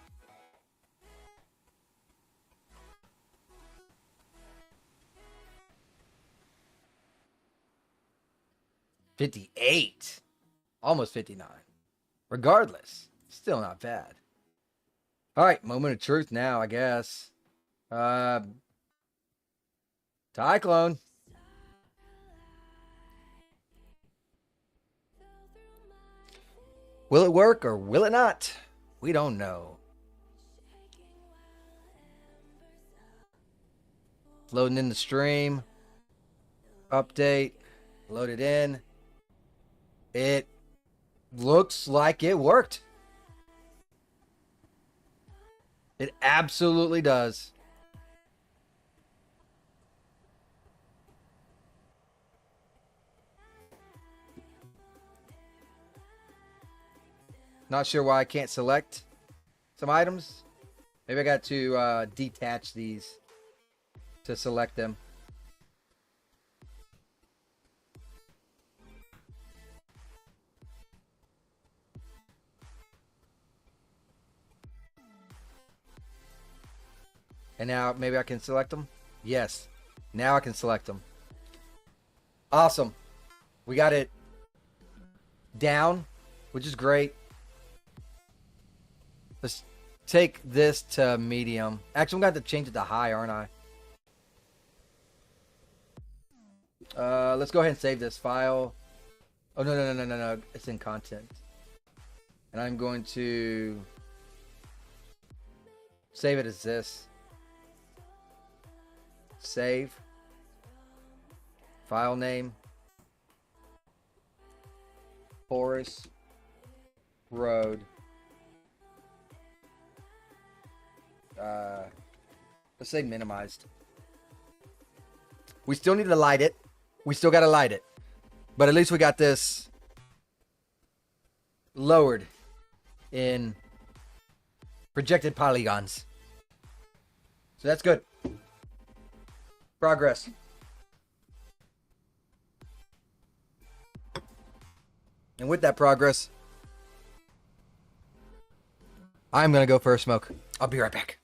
$58. Almost 59. Regardless, still not bad. All right, moment of truth now, I guess. Cyclone. Will it work or will it not? We don't know. Loading in the stream. Update. Load it in. It looks like it worked. It absolutely does. Not sure why I can't select some items. Maybe I got to detach these to select them. And now maybe I can select them? Yes. Now I can select them. Awesome. We got it down, which is great. Let's take this to medium. Actually, I'm going to have to change it to high, aren't I? Let's go ahead and save this file. Oh, no. It's in content. And I'm going to save it as this. Save. File name. Forest Road. Let's say minimized. We still need to light it. We still got to light it. But at least we got this lowered in projected polygons. So that's good. Progress. And with that progress, I'm going to go for a smoke. I'll be right back.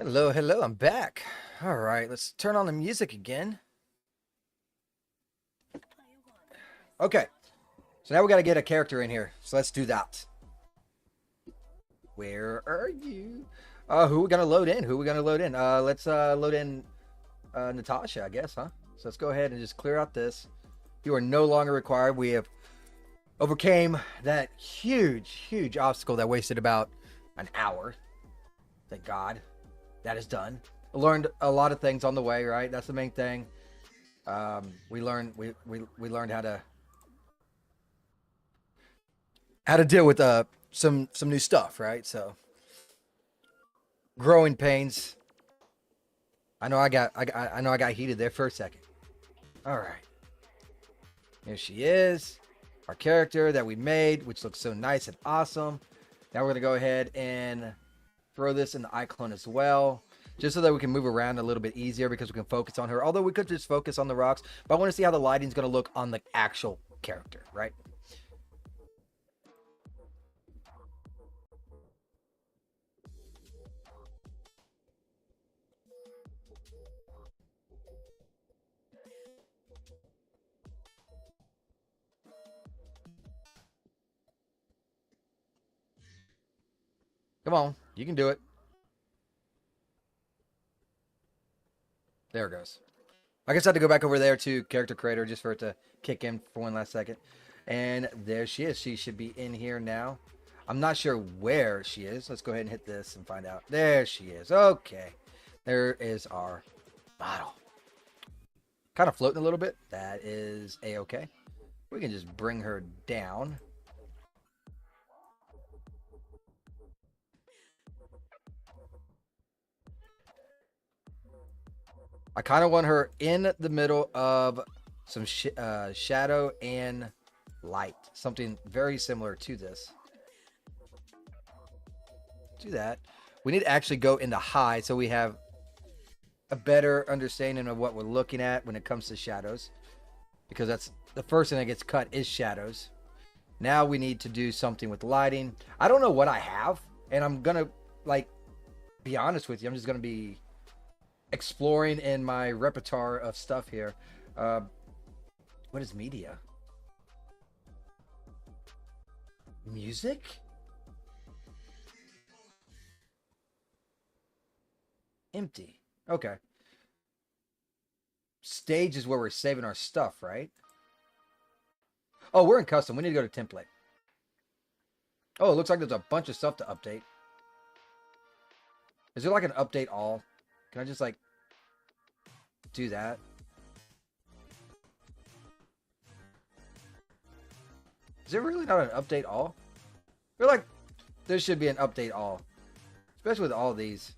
Hello, hello, I'm back. All right, let's turn on the music again. Okay, so now we got to get a character in here. So let's do that. Where are you? Who are we gonna load in? Who are we gonna load in? Let's load in Natasha, I guess, huh? So let's go ahead and just clear out this. You are no longer required. We have overcame that huge obstacle that wasted about an hour. Thank God. That is done. I learned a lot of things on the way, right? That's the main thing. We learned how to deal with some new stuff, right? So growing pains. I know I got heated there for a second. All right. Here she is. Our character that we made, which looks so nice and awesome. Now we're going to go ahead and throw this in the iClone as well, just so that we can move around a little bit easier because we can focus on her. Although we could just focus on the rocks, but I want to see how the lighting's going to look on the actual character, right? Come on, you can do it. There it goes. I guess I had to go back over there to character creator just for it to kick in for one last second. And there she is. She should be in here now. I'm not sure where she is. Let's go ahead and hit this and find out. There she is. Okay. There is our model. Kind of floating a little bit. That is a-okay. We can just bring her down. I kind of want her in the middle of some shadow and light. Something very similar to this. Do that. We need to actually go into high so we have a better understanding of what we're looking at when it comes to shadows. Because that's the first thing that gets cut is shadows. Now we need to do something with lighting. I don't know what I have. And I'm going to, like, be honest with you. I'm just going to be exploring in my repertoire of stuff here. What is media? Music? Empty. Okay. Stage is where we're saving our stuff, right? Oh, we're in custom. We need to go to template. Oh, it looks like there's a bunch of stuff to update. Is there like an update all? Can I just like do that? Is there really not an update all? I feel like there should be an update all. Especially with all these.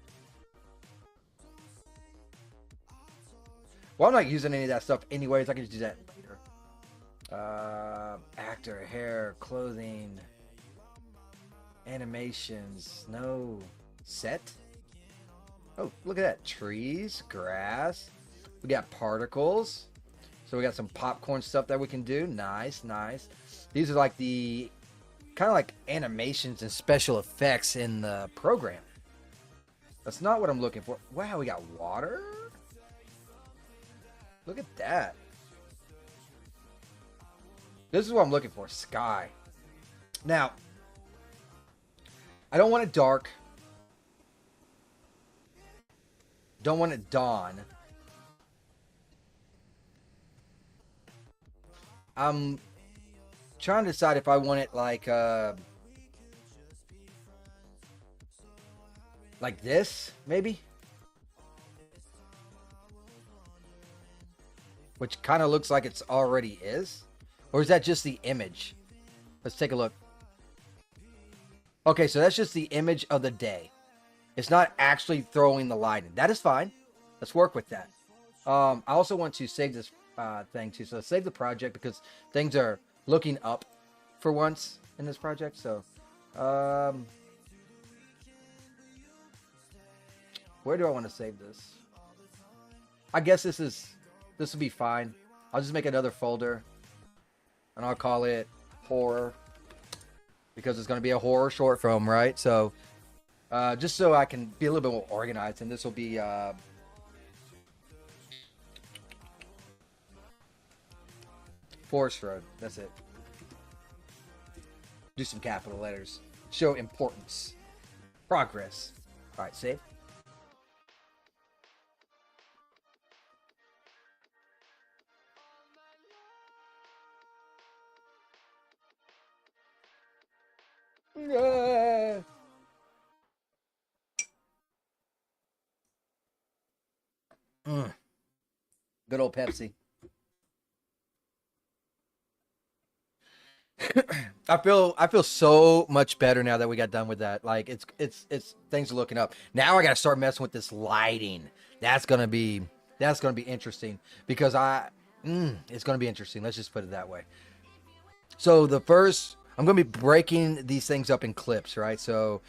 Well, I'm not using any of that stuff anyways. I can just do that later. Actor, hair, clothing, animations. No. Set? Oh, look at that. Trees, grass. We got particles. So we got some popcorn stuff that we can do. Nice, nice. These are like the kind of like animations and special effects in the program. That's not what I'm looking for. Wow, we got water. Look at that. This is what I'm looking for. Sky. Now, I don't want it dark. Don't want it dawn. I'm trying to decide if I want it like this, maybe. Which kind of looks like it's already is. Or is that just the image? Let's take a look. Okay, so that's just the image of the day. It's not actually throwing the light in. That is fine. Let's work with that. I also want to save this thing too. So let's save the project because things are looking up for once in this project. So where do I want to save this? I guess this will be fine. I'll just make another folder and I'll call it horror because it's going to be a horror short film, right? So just so I can be a little bit more organized. And this will be Forest Road. That's it. Do some capital letters. Show importance. Progress. All right, save. Yeah. Mm. Good old Pepsi. I feel so much better now that we got done with that. Like it's things are looking up. Now I got to start messing with this lighting. That's gonna be interesting because it's gonna be interesting. Let's just put it that way. So I'm gonna be breaking these things up in clips, right? So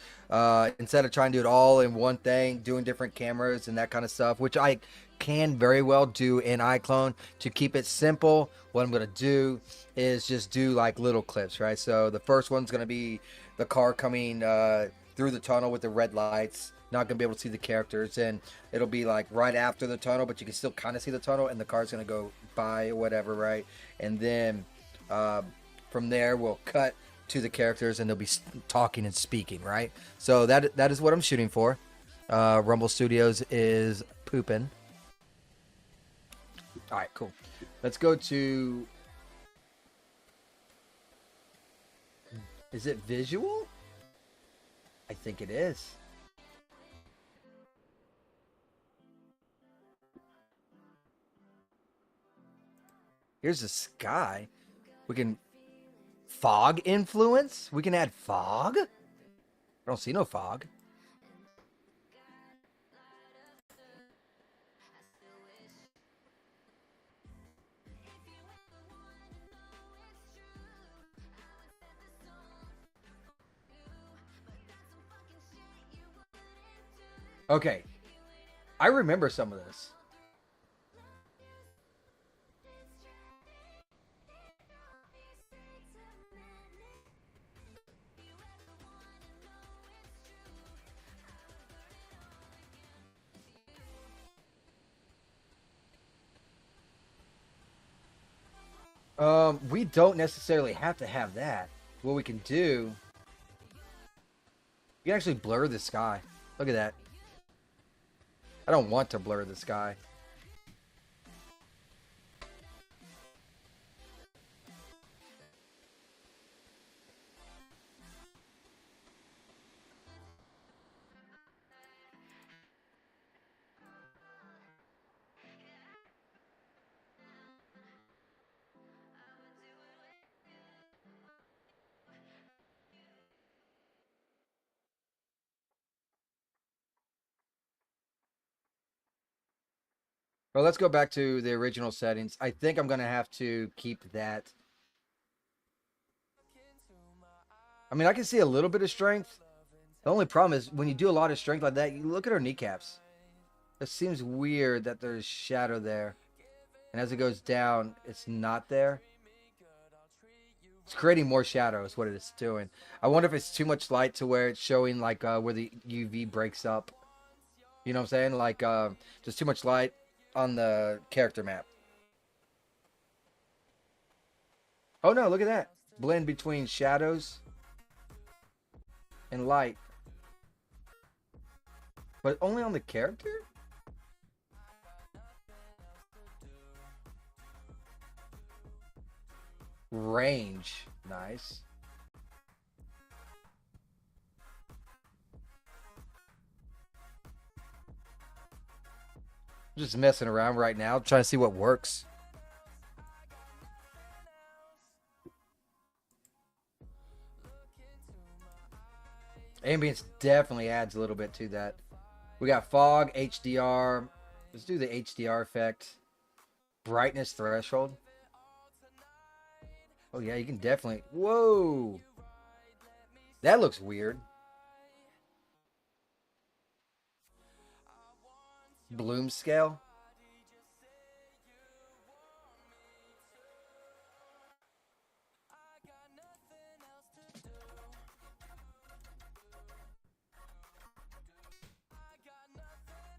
instead of trying to do it all in one thing, doing different cameras and that kind of stuff, which I can very well do in iClone to keep it simple. What I'm gonna do is just do like little clips, right? So the first one's gonna be the car coming through the tunnel with the red lights. Not gonna be able to see the characters, and it'll be like right after the tunnel, but you can still kind of see the tunnel, and the car's gonna go by or whatever, right? And then uh, from there, we'll cut to the characters, and they'll be talking and speaking, right? So that is what I'm shooting for. Rumble Studios is pooping. All right, cool. Let's go to. Is it visual? I think it is. Here's the sky. We can fog influence. We can add fog. I don't see no fog. Okay, I remember some of this. We don't necessarily have to have that. What we can do, you can actually blur the sky. Look at that. I don't want to blur the sky. Well, let's go back to the original settings. I think I'm gonna have to keep that. I mean, I can see a little bit of strength. The only problem is when you do a lot of strength like that, you look at her kneecaps. It seems weird that there's shadow there. And as it goes down, it's not there. It's creating more shadow is what it is doing. I wonder if it's too much light to where it's showing like where the UV breaks up. You know what I'm saying? Like just too much light on the character map. Oh no, look at that. Blend between shadows and light. But only on the character? Range. Nice. I'm just messing around right now, trying to see what works. Ambience definitely adds a little bit to that. We got fog, HDR. Let's do the HDR effect. Brightness threshold. Oh yeah, you can definitely. Whoa, that looks weird. Bloom scale.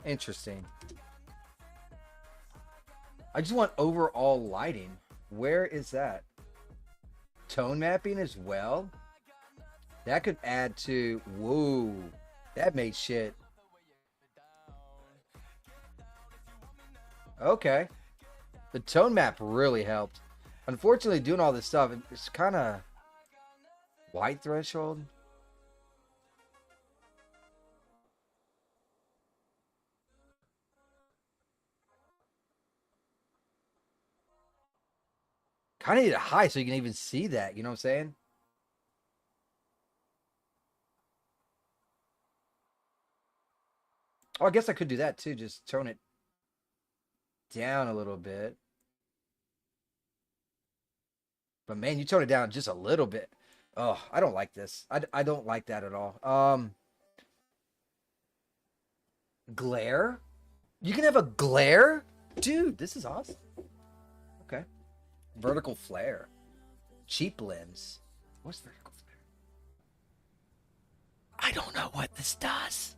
Interesting. I just want overall lighting. Where is that? Tone mapping as well? That could add to... Whoa. That made shit. Okay. The tone map really helped. Unfortunately, doing all this stuff, it's kind of... White threshold? Kind of need it high so you can even see that. You know what I'm saying? Oh, I guess I could do that too. Just tone it down a little bit. But man, you tone it down just a little bit. Oh, I don't like this. I don't like that at all. Glare? You can have a glare? Dude, this is awesome. Okay. Vertical flare. Cheap lens. What's vertical flare? I don't know what this does.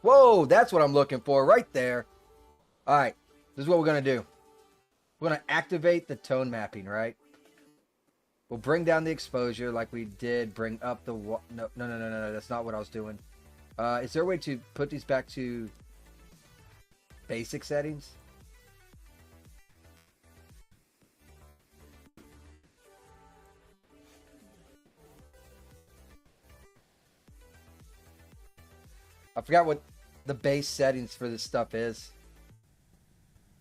Whoa, that's what I'm looking for right there. All right, this is what we're going to do. We're going to activate the tone mapping, right? We'll bring down the exposure like we did. Bring up the... No. That's not what I was doing. Is there a way to put these back to basic settings? I forgot what the base settings for this stuff is.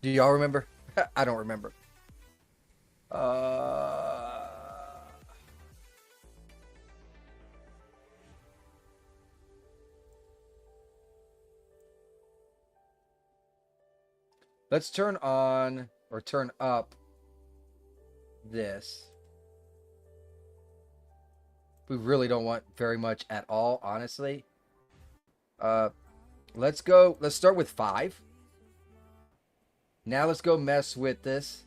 Do y'all remember? I don't remember. Let's turn on or turn up this. We really don't want very much at all, honestly. Let's start with 5. Now let's go mess with this.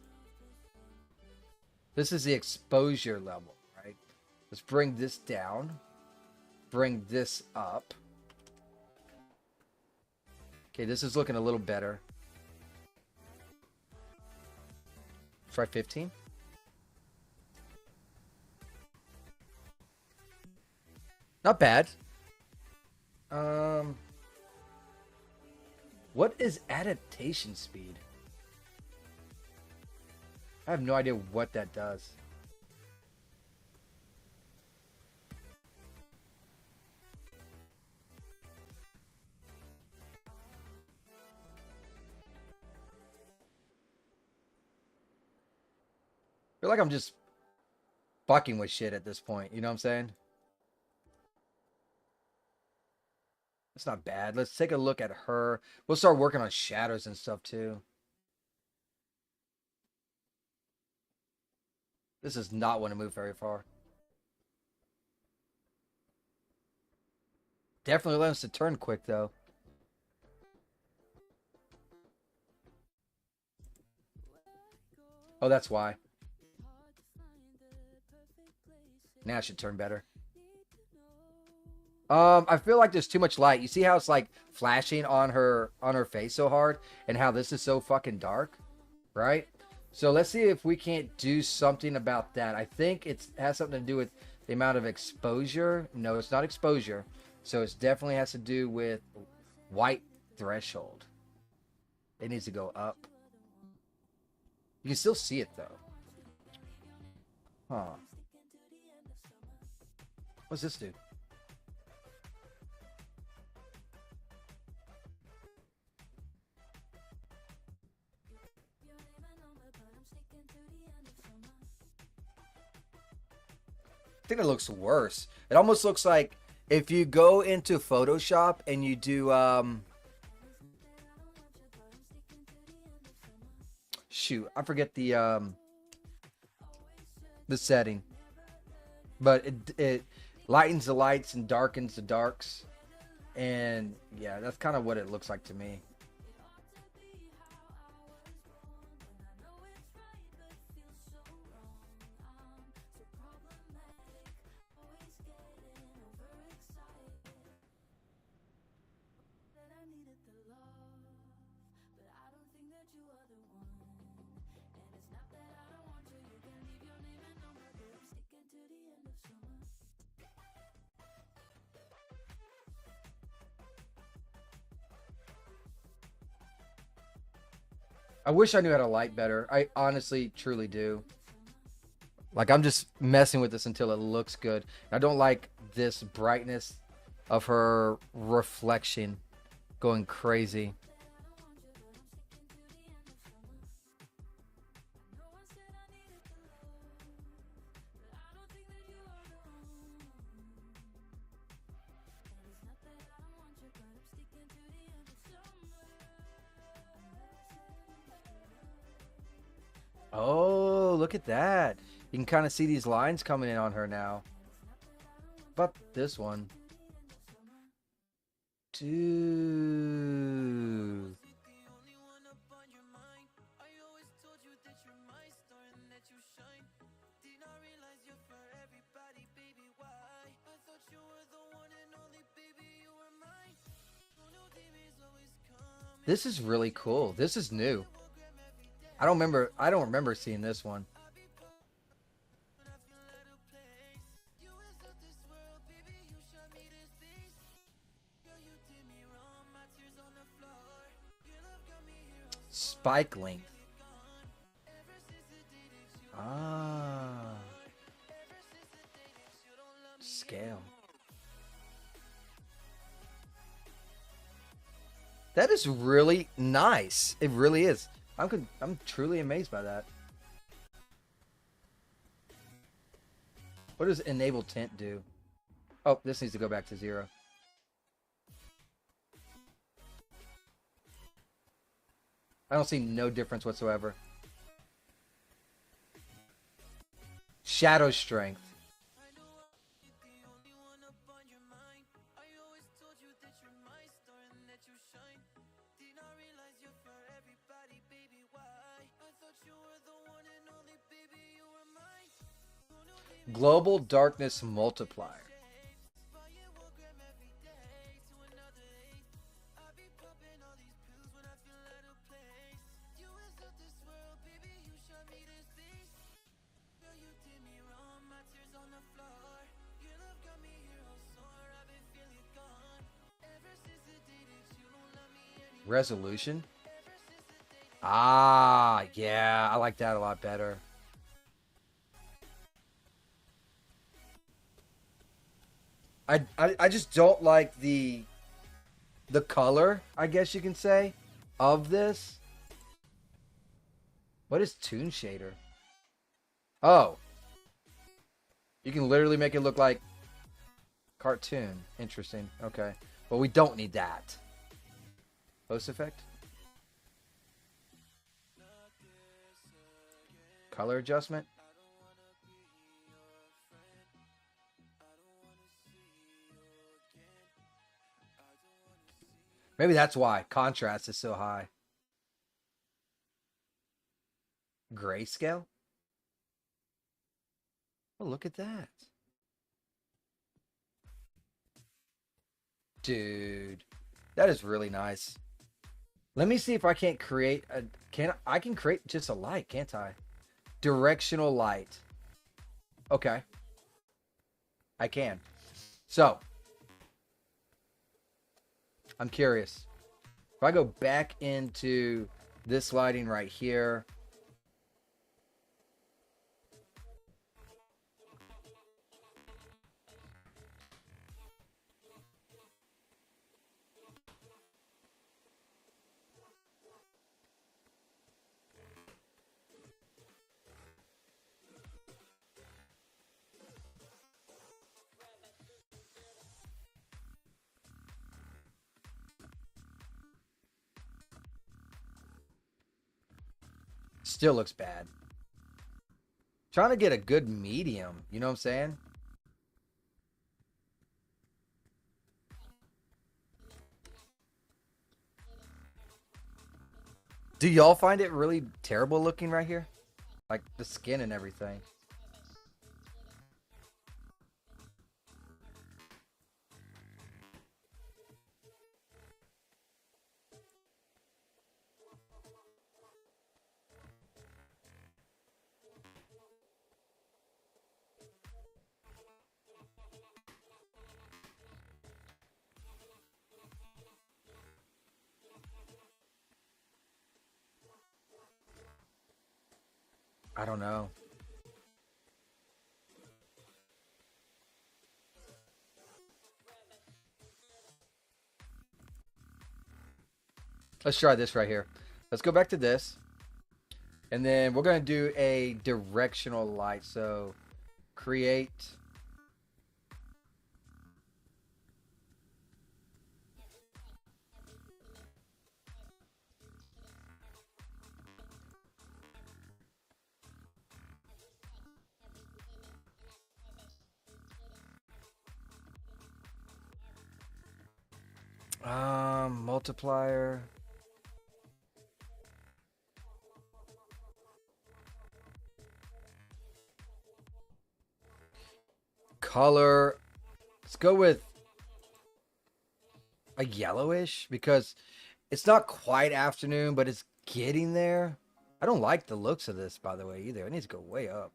This is the exposure level, right? Let's bring this down. Bring this up. Okay, this is looking a little better. Try 15. Not bad. What is adaptation speed? I have no idea what that does. I feel like I'm just fucking with shit at this point. You know what I'm saying? That's not bad. Let's take a look at her. We'll start working on shadows and stuff too. This does not want to move very far. Definitely let us to turn quick though. Oh, that's why. Now it should turn better. I feel like there's too much light. You see how it's like flashing on her face so hard, and how this is so fucking dark, right? So let's see if we can't do something about that. I think it has something to do with the amount of exposure. No, it's not exposure. So it definitely has to do with white threshold. It needs to go up. You can still see it though. Huh. What's this do? I think it looks worse. It almost looks like if you go into Photoshop and you do shoot, I forget the setting. But it lightens the lights and darkens the darks. And yeah, that's kind of what it looks like to me. I wish I knew how to light better. I honestly, truly do. Like, I'm just messing with this until it looks good. I don't like this brightness of her reflection going crazy. Oh, look at that. You can kind of see these lines coming in on her now. But this one. Dude. This is really cool. This is new. I don't remember seeing this one. Spike length. Ah. Scale. That is really nice. It really is. I'm truly amazed by that. What does enable tint do? Oh, this needs to go back to 0. I don't see no difference whatsoever. Shadow strength. Global darkness multiplier. Resolution. Ah, yeah, I like that a lot better. I just don't like the color, I guess you can say, of this. What is Toon Shader? Oh, you can literally make it look like cartoon. Interesting. Okay, but we don't need that. Post effect. Color adjustment. Maybe that's why contrast is so high. Grayscale. Oh, look at that. Dude, that is really nice. Let me see if I can't create a I can create just a light, can't I? Directional light. Okay. I can. So, I'm curious. If I go back into this lighting right here, still looks bad. Trying to get a good medium, you know what I'm saying? Do y'all find it really terrible looking right here? Like the skin and everything. I don't know. Let's try this right here. Let's go back to this. And then we're going to do a directional light. So create. Multiplier. Color. Let's go with a yellowish because it's not quite afternoon, but it's getting there. I don't like the looks of this, by the way, either. It needs to go way up.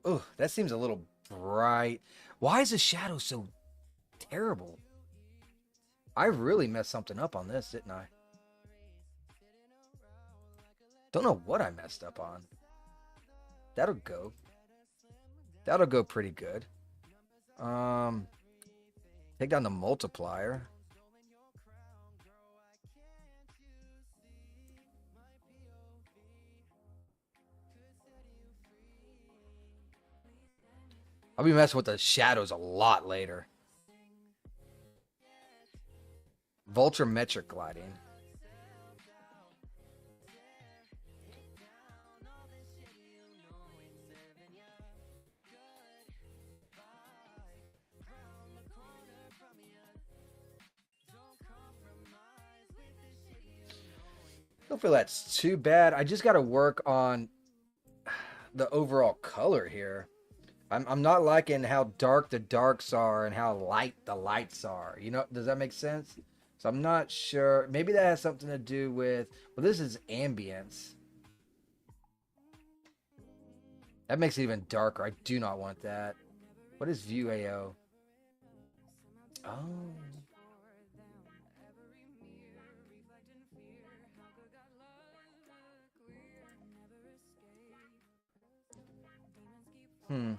Oh, that seems a little bright. Why is the shadow so terrible? I really messed something up on this, didn't I? Don't know what I messed up on. That'll go. That'll go pretty good. Take down the multiplier. I'll be messing with the shadows a lot later. Voltrometric gliding. Don't feel that's too bad. I just got to work on the overall color here. I'm not liking how dark the darks are and how light the lights are. You know, does that make sense? So I'm not sure. Maybe that has something to do with, well, this is ambience. That makes it even darker. I do not want that. What is view AO? Oh. Hmm.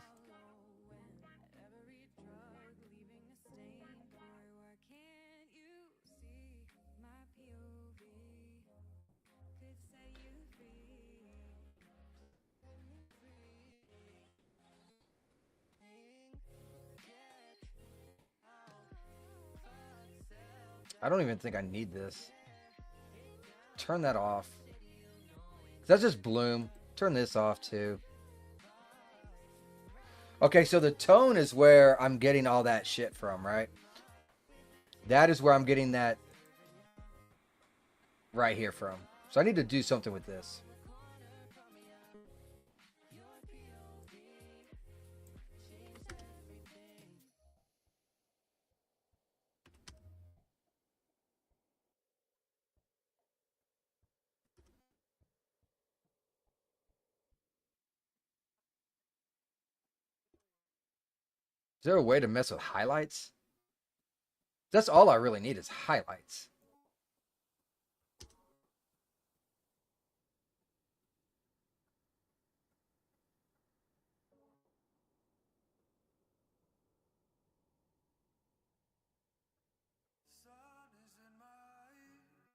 I don't even think I need this. Turn that off. That's just bloom. Turn this off too. Okay, so the tone is where I'm getting all that shit from, right? That is where I'm getting that right here from. So I need to do something with this. Is there a way to mess with highlights? That's all I really need is highlights.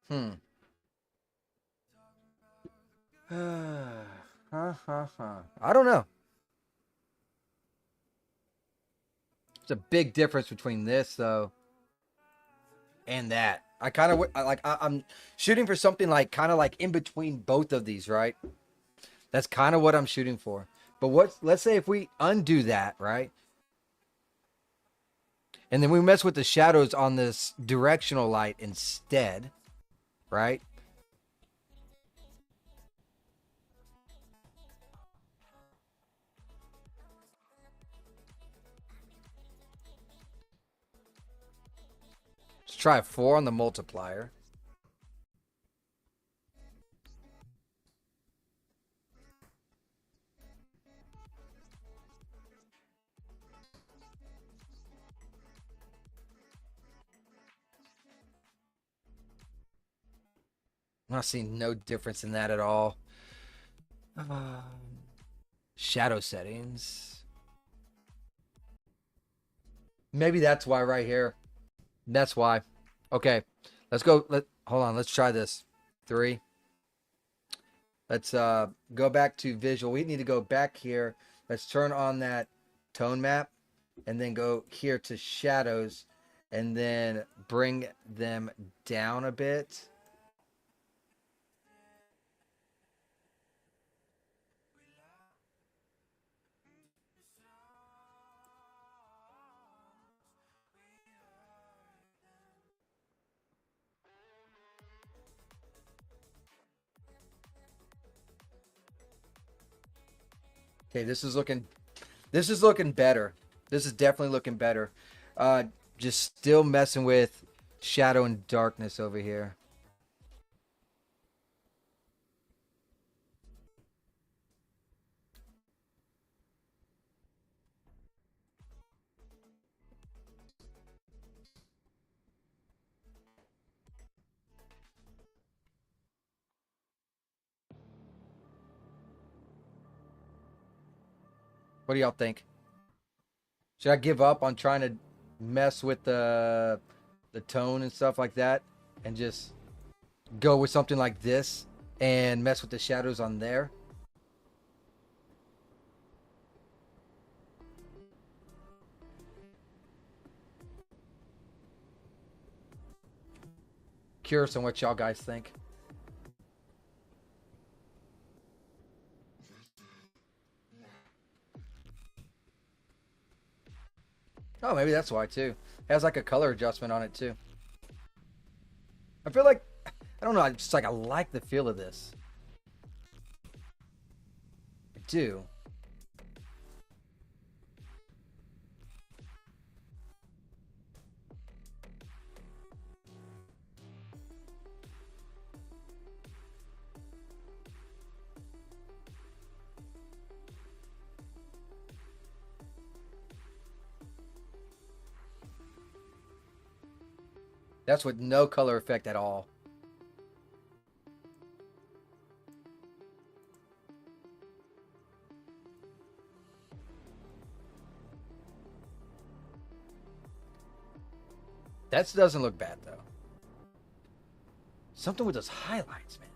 Hmm. I don't know. It's a big difference between this though and that. I kind of like I'm shooting for something like kind of like in between both of these, right? That's kind of what I'm shooting for. But what? Let's say if we undo that, right? And then we mess with the shadows on this directional light instead, right? Let's try 4 on the multiplier. I'm not seeing no difference in that at all. Um, Shadow settings. Maybe that's why right here. That's why. Okay, let's go. Hold on. Let's try this. 3. Let's go back to visual. We need to go back here. Let's turn on that tone map and then go here to shadows and then bring them down a bit. Okay, this is looking better. This is definitely looking better. Just still messing with shadow and darkness over here. What do y'all think? Should I give up on trying to mess with the tone and stuff like that and just go with something like this and mess with the shadows on there? Curious on what y'all guys think. Oh, maybe that's why too. It has like a color adjustment on it too. I feel like, I don't know, I just like I like the feel of this. I do. That's with no color effect at all. That doesn't look bad though. Something with those highlights, man.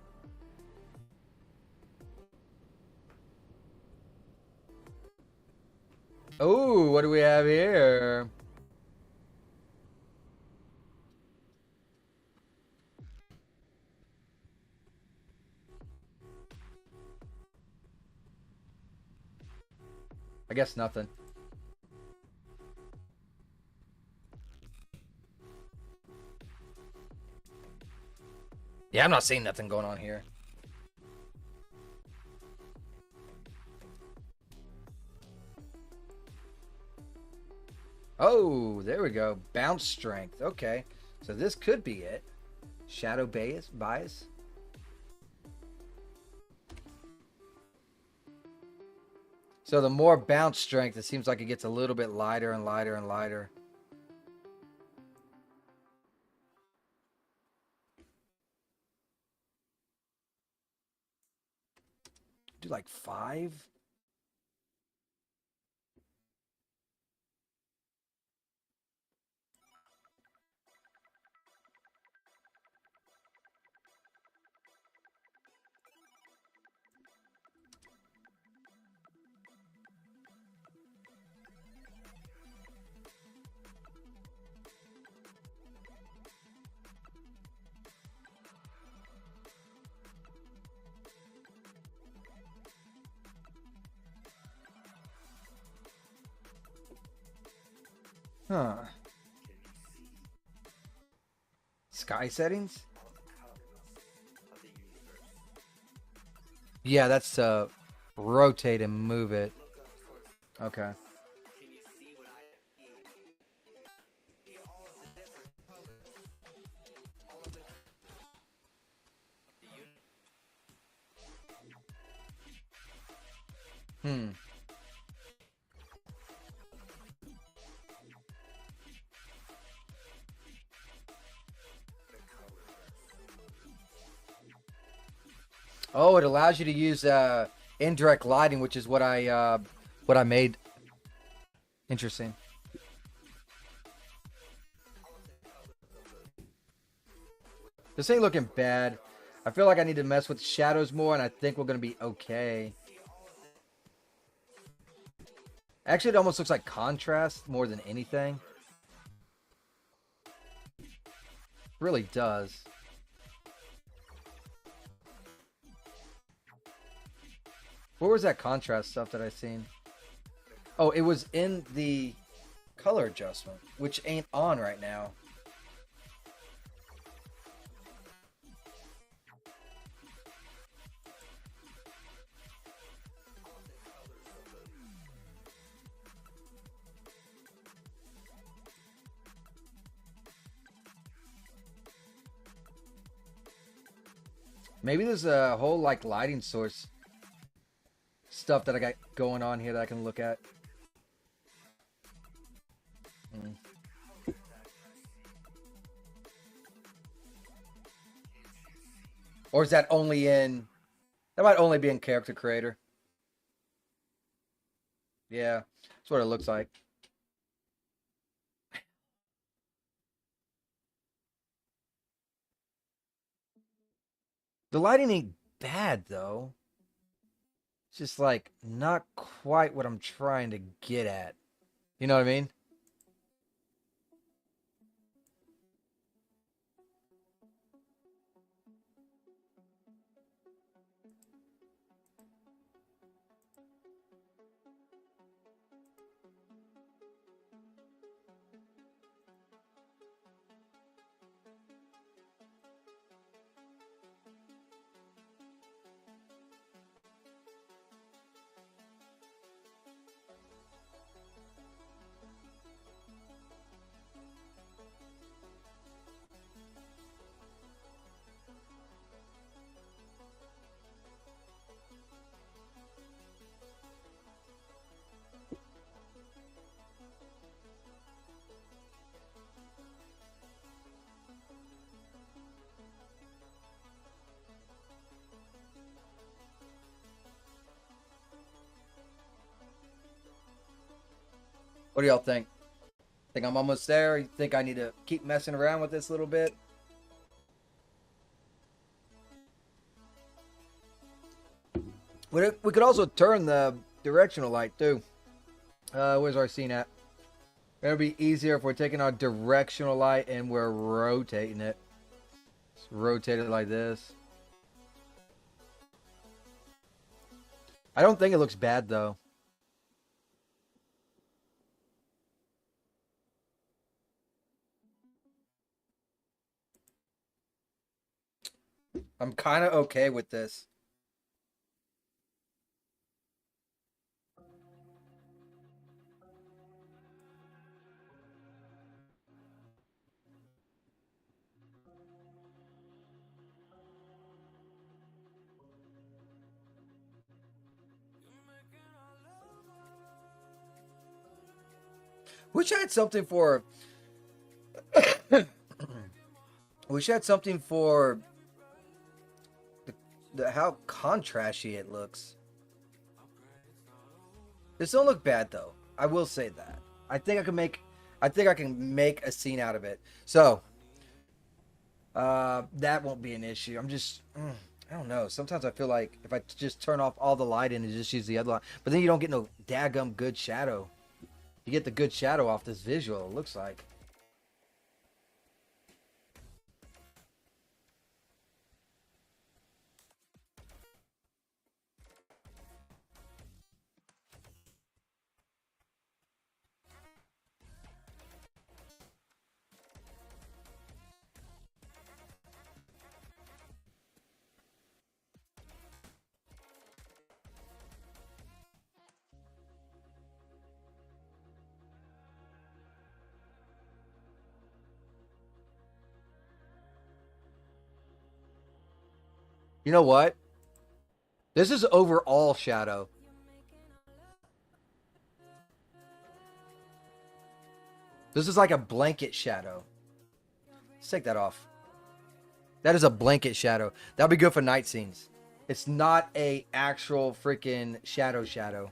Oh, what do we have here? I guess nothing. Yeah, I'm not seeing nothing going on here. Oh, there we go. Bounce strength. Okay. So this could be it. Shadow bias. So the more bounce strength, it seems like it gets a little bit lighter and lighter and lighter. Do like 5? Huh. Sky settings? Yeah, that's rotate and move it. Okay. Hmm. Oh, it allows you to use indirect lighting, which is what I made. Interesting. This ain't looking bad. I feel like I need to mess with shadows more, and I think we're gonna be okay. Actually, it almost looks like contrast more than anything. Really does. Where was that contrast stuff that I seen? Oh, it was in the color adjustment, which ain't on right now. Maybe there's a whole like lighting source stuff that I got going on here that I can look at. Hmm. Or is that only in... That might only be in Character Creator. Yeah, that's what it looks like. The lighting ain't bad though. It's just like not quite what I'm trying to get at. You know what I mean? What do y'all think? Think I'm almost there? You think I need to keep messing around with this a little bit? We could also turn the directional light too. Where's our scene at? It'll be easier if we're taking our directional light and we're rotating it. Just rotate it like this. I don't think it looks bad though. I'm kind of okay with this. Wish I had something for. Wish I had something for how contrasty it looks. This don't look bad though. I will say that. I think I can make a scene out of it. So that won't be an issue. I don't know. Sometimes I feel like if I just turn off all the lighting and just use the other light, but then you don't get no daggum good shadow. You get the good shadow off this visual, it looks like. You know what? This is overall shadow. This is like a blanket shadow. Let's take that off. That is a blanket shadow. That'll be good for night scenes. It's not a actual freaking shadow.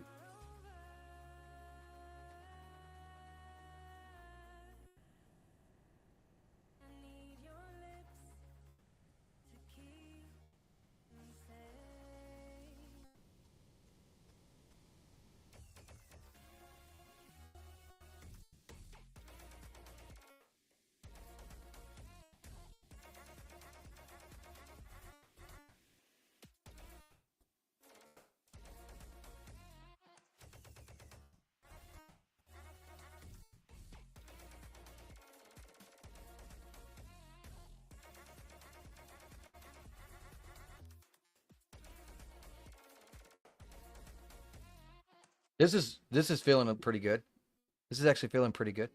This is feeling pretty good. This is actually feeling pretty good.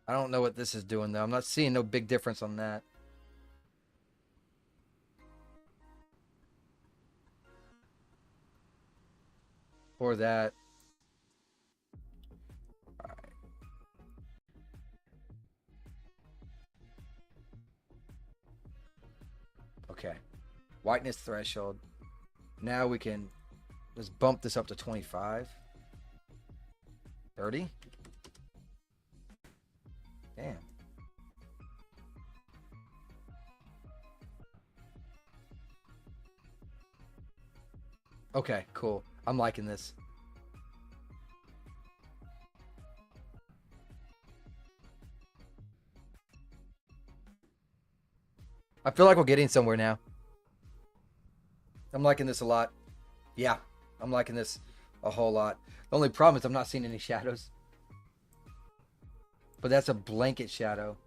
I don't know what this is doing though. I'm not seeing no big difference on that. Or that. Okay. Whiteness threshold. Now we can let's bump this up to 25. 30. Damn. Okay, cool. I'm liking this. I feel like we're getting somewhere now. I'm liking this a lot. Yeah, I'm liking this a whole lot. The only problem is I'm not seeing any shadows. But that's a blanket shadow.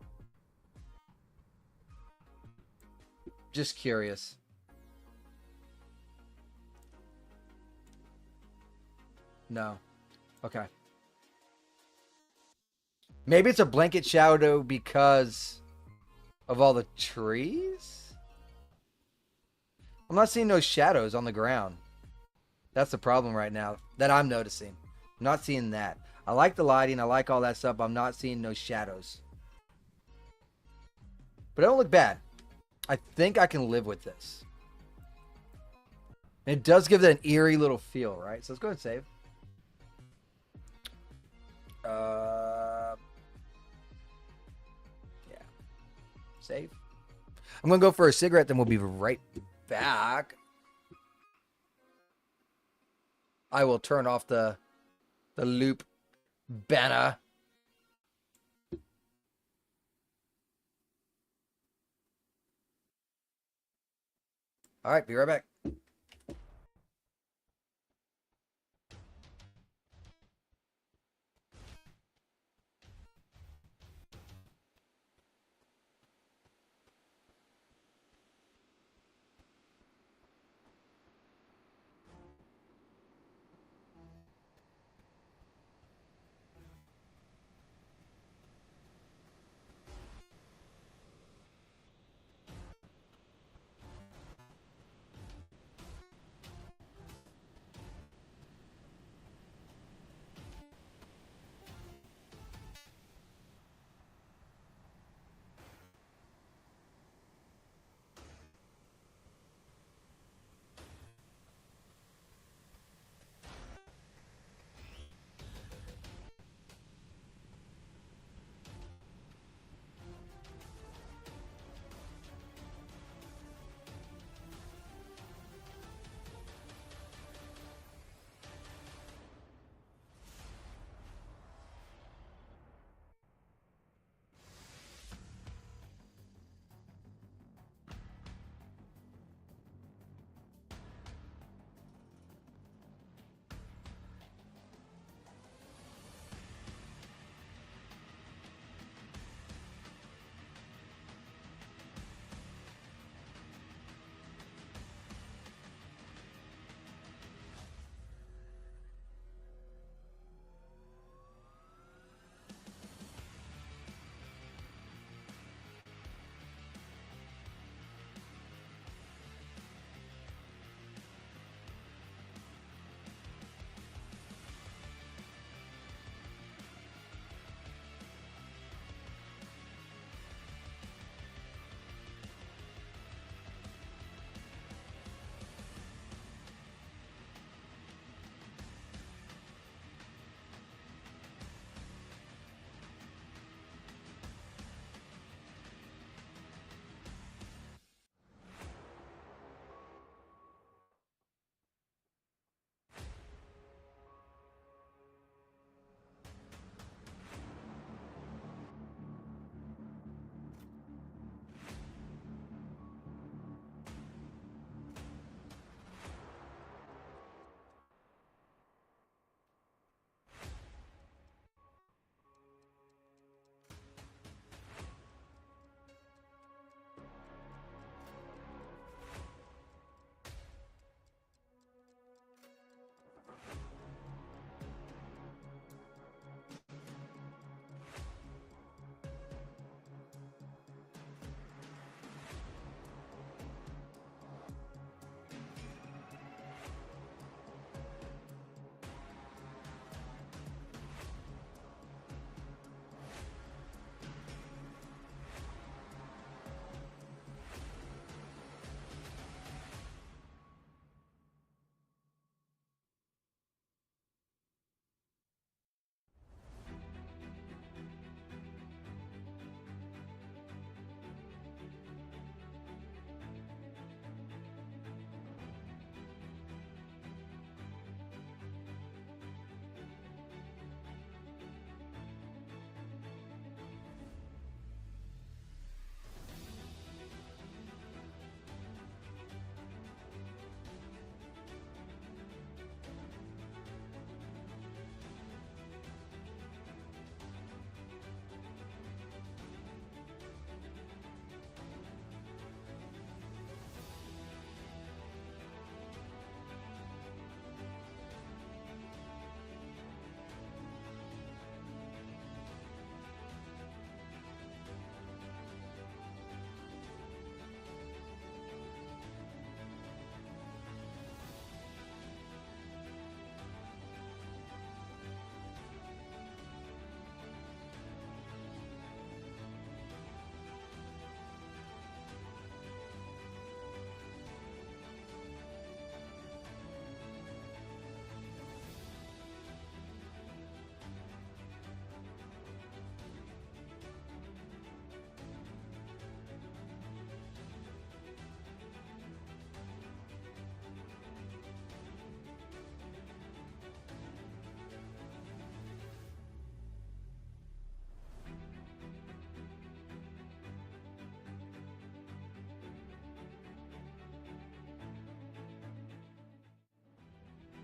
Just curious. No. Okay. Maybe it's a blanket shadow because of all the trees? I'm not seeing no shadows on the ground. That's the problem right now that I'm noticing. I'm not seeing that. I like the lighting. I like all that stuff. I'm not seeing no shadows. But it don't look bad. I think I can live with this. And it does give it an eerie little feel, right? So let's go ahead and save. Yeah. Save. I'm going to go for a cigarette, then we'll be right back. I will turn off the loop banner. All right, be right back.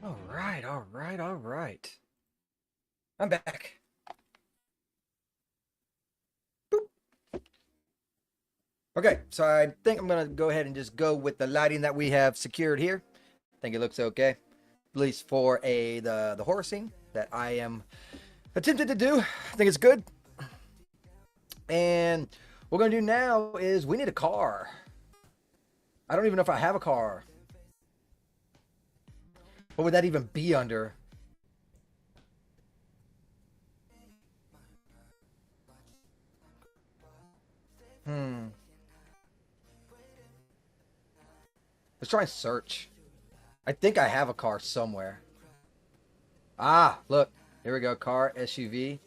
All right, all right, all right. I'm back. Okay, so I think I'm gonna go ahead and just go with the lighting that we have secured here. I think it looks okay, at least for the horror scene that I am attempted to do. I think it's good. And what we're gonna do now is we need a car. I don't even know if I have a car. What would that even be under? Hmm. Let's try and search. I think I have a car somewhere. Ah, look. Here we go. Car, SUV.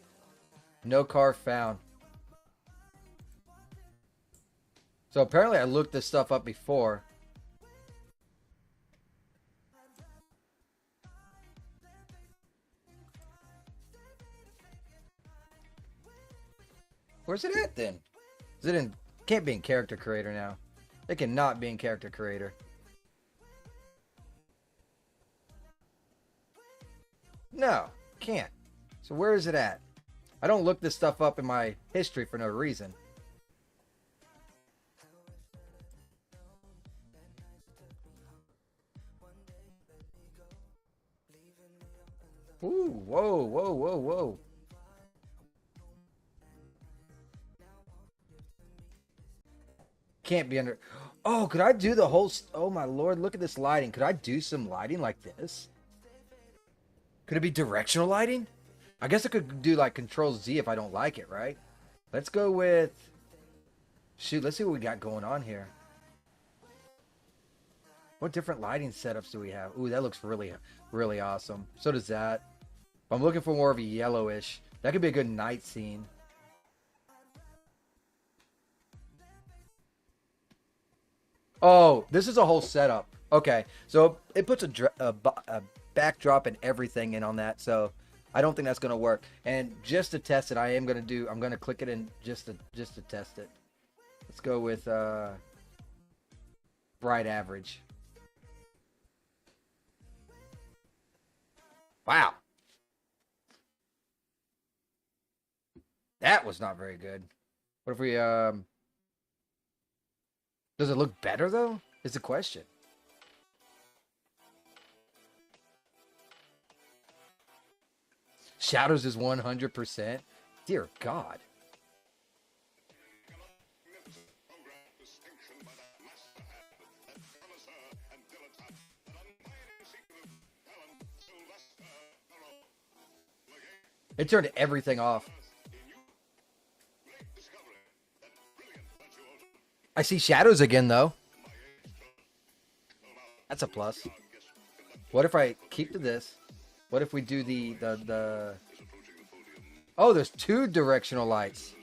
No car found. So apparently I looked this stuff up before. Where's it at then? Is it in... Can't be in character creator now. It cannot be in character creator. No, can't. So where is it at? I don't look this stuff up in my history for no reason. Ooh, whoa, whoa, whoa, whoa. Can't be under... Oh, could I do the whole... Oh my lord, look at this lighting. Could I do some lighting like this? Could it be directional lighting? I guess I could do like Control Z if I don't like it, right? Let's go with... Shoot, let's see what we got going on here. What different lighting setups do we have? Ooh, that looks really, really awesome. So does that. I'm looking for more of a yellowish. That could be a good night scene. Oh, this is a whole setup. Okay, so it puts a backdrop and everything in on that. So I don't think that's gonna work. And just to test it, I'm gonna click it in just to test it. Let's go with bright average. Wow. That was not very good. What if we does it look better though? Is the question. Shadows is 100%. Dear God. It turned everything off. I see shadows again, though. That's a plus. What if I keep to this? What if we do the... Oh, there's two directional lights.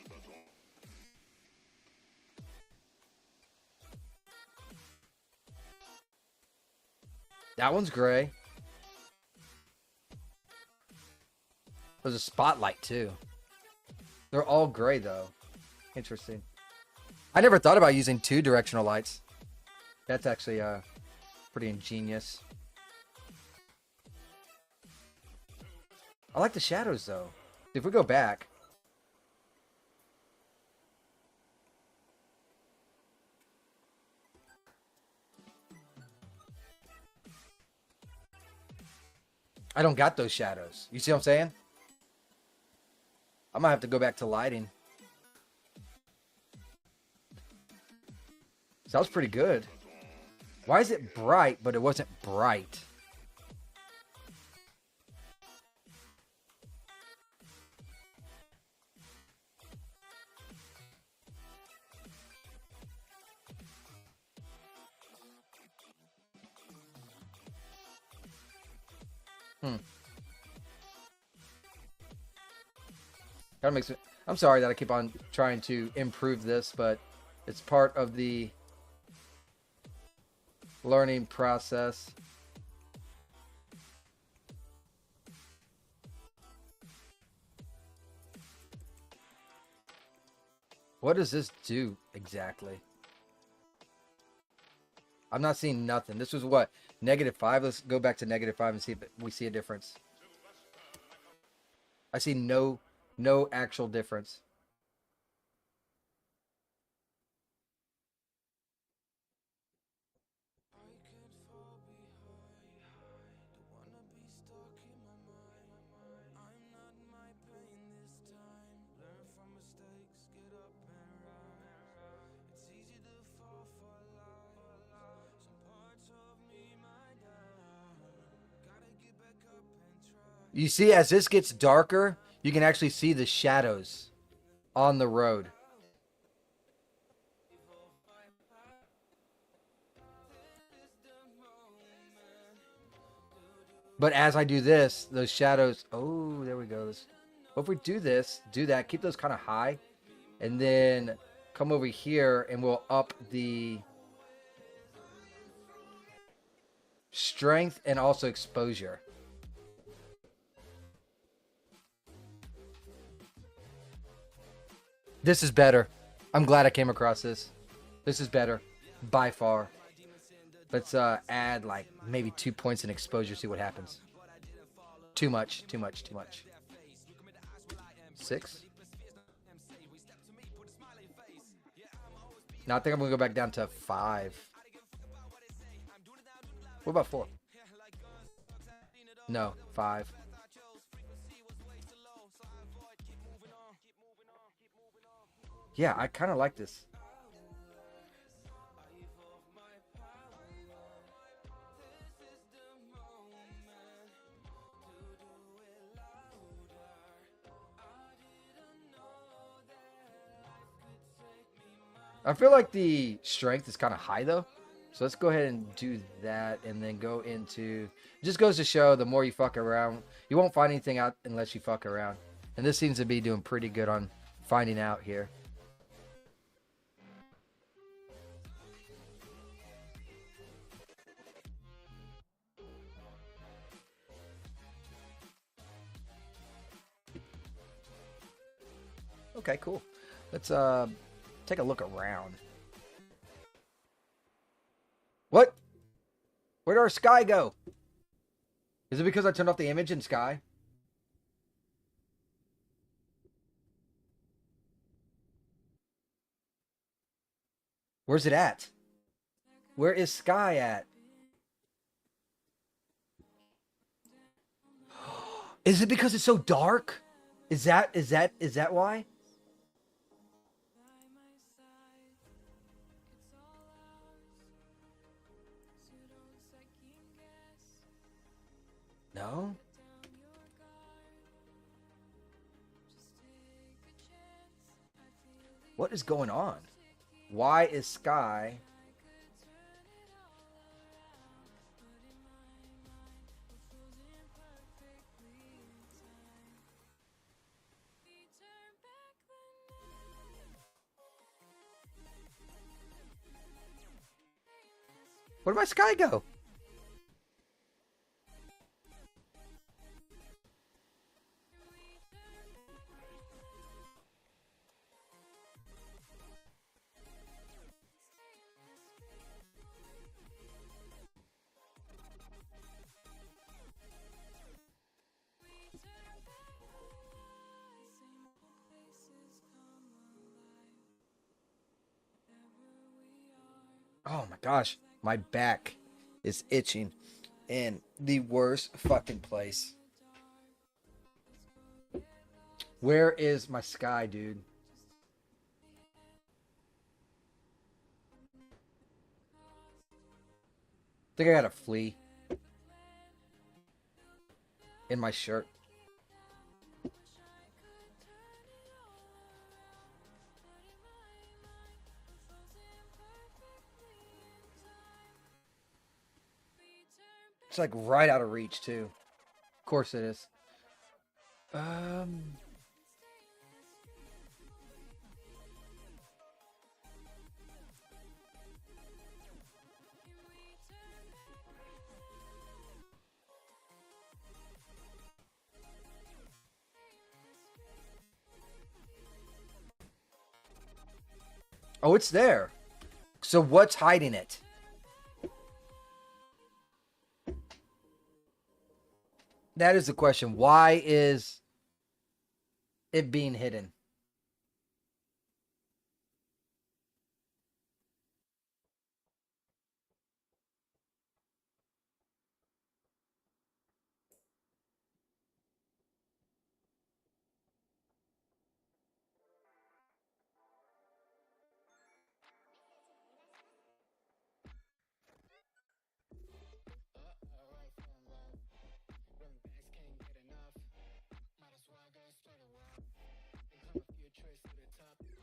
That one's gray. There's a spotlight, too. They're all gray, though. Interesting. I never thought about using two directional lights. That's actually pretty ingenious. I like the shadows, though. If we go back... I don't got those shadows. You see what I'm saying? I might have to go back to lighting. Sounds pretty good. Why is it bright, but it wasn't bright? That makes it. I'm sorry that I keep on trying to improve this, but it's part of the learning process. What does this do exactly? I'm not seeing nothing. This was what? -5. Let's go back to -5 and see if we see a difference. I see no actual difference. You see, as this gets darker, you can actually see the shadows on the road. But as I do this, those shadows, oh, there we go. Well, if we do this, do that, keep those kind of high, and then come over here and we'll up the strength and also exposure. This is better. I'm glad I came across this. This is better by far. Let's add like maybe 2 points in exposure, see what happens. Too much. 6. Now I think I'm gonna go back down to 5. What about 4? No, 5. Yeah, I kind of like this. I feel like the strength is kind of high though. So let's go ahead and do that and then go into... It just goes to show the more you fuck around, you won't find anything out unless you fuck around. And this seems to be doing pretty good on finding out here. Okay, cool. Let's take a look around. What? Where'd our sky go? Is it because I turned off the image in sky? Where's it at? Where is sky at? Is it because it's so dark? Is that why? No? What is going on? Why is sky... Where'd my sky go? Oh my gosh, my back is itching in the worst fucking place. Where is my sky, dude? I think I got a flea in my shirt. It's like right out of reach too. Of course it is. Oh, it's there. So what's hiding it? That is the question. Why is it being hidden?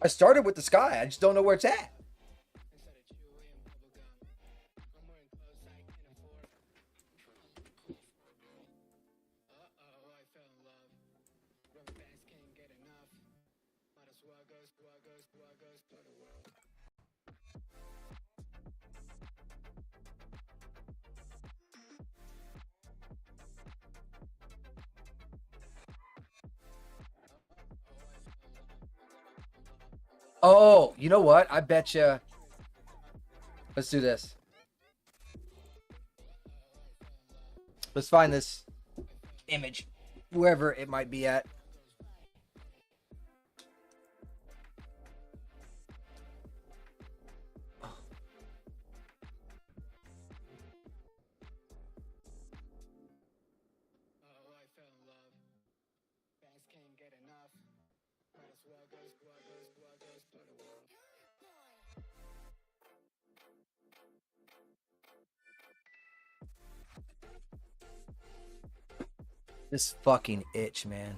I started with the sky. I just don't know where it's at. Oh, you know what? I bet you. Let's do this. Let's find this image, wherever it might be at. This fucking itch, man.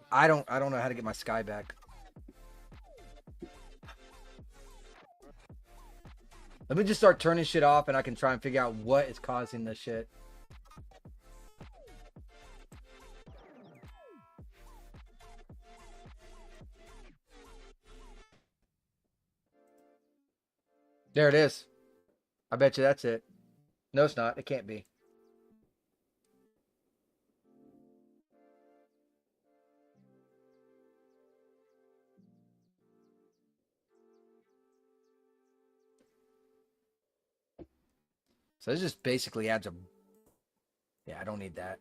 I don't know how to get my sky back. Let me just start turning shit off and I can try and figure out what is causing this shit. There it is. I bet you that's it. No, it's not. It can't be. So this just basically adds a... Yeah, I don't need that.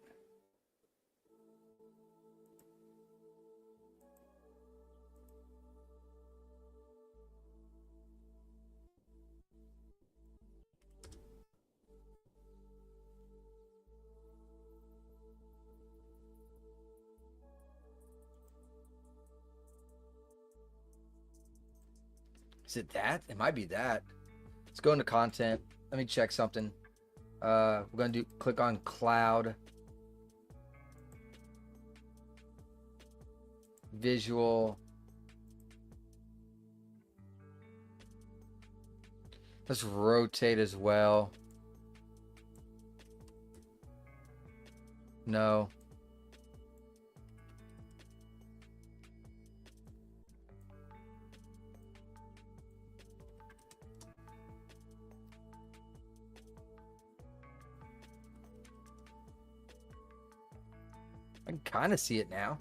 Is it that? It might be that. Let's go into content. Let me check something. We're gonna click on cloud. Visual. Let's rotate as well. No. I can kind of see it now.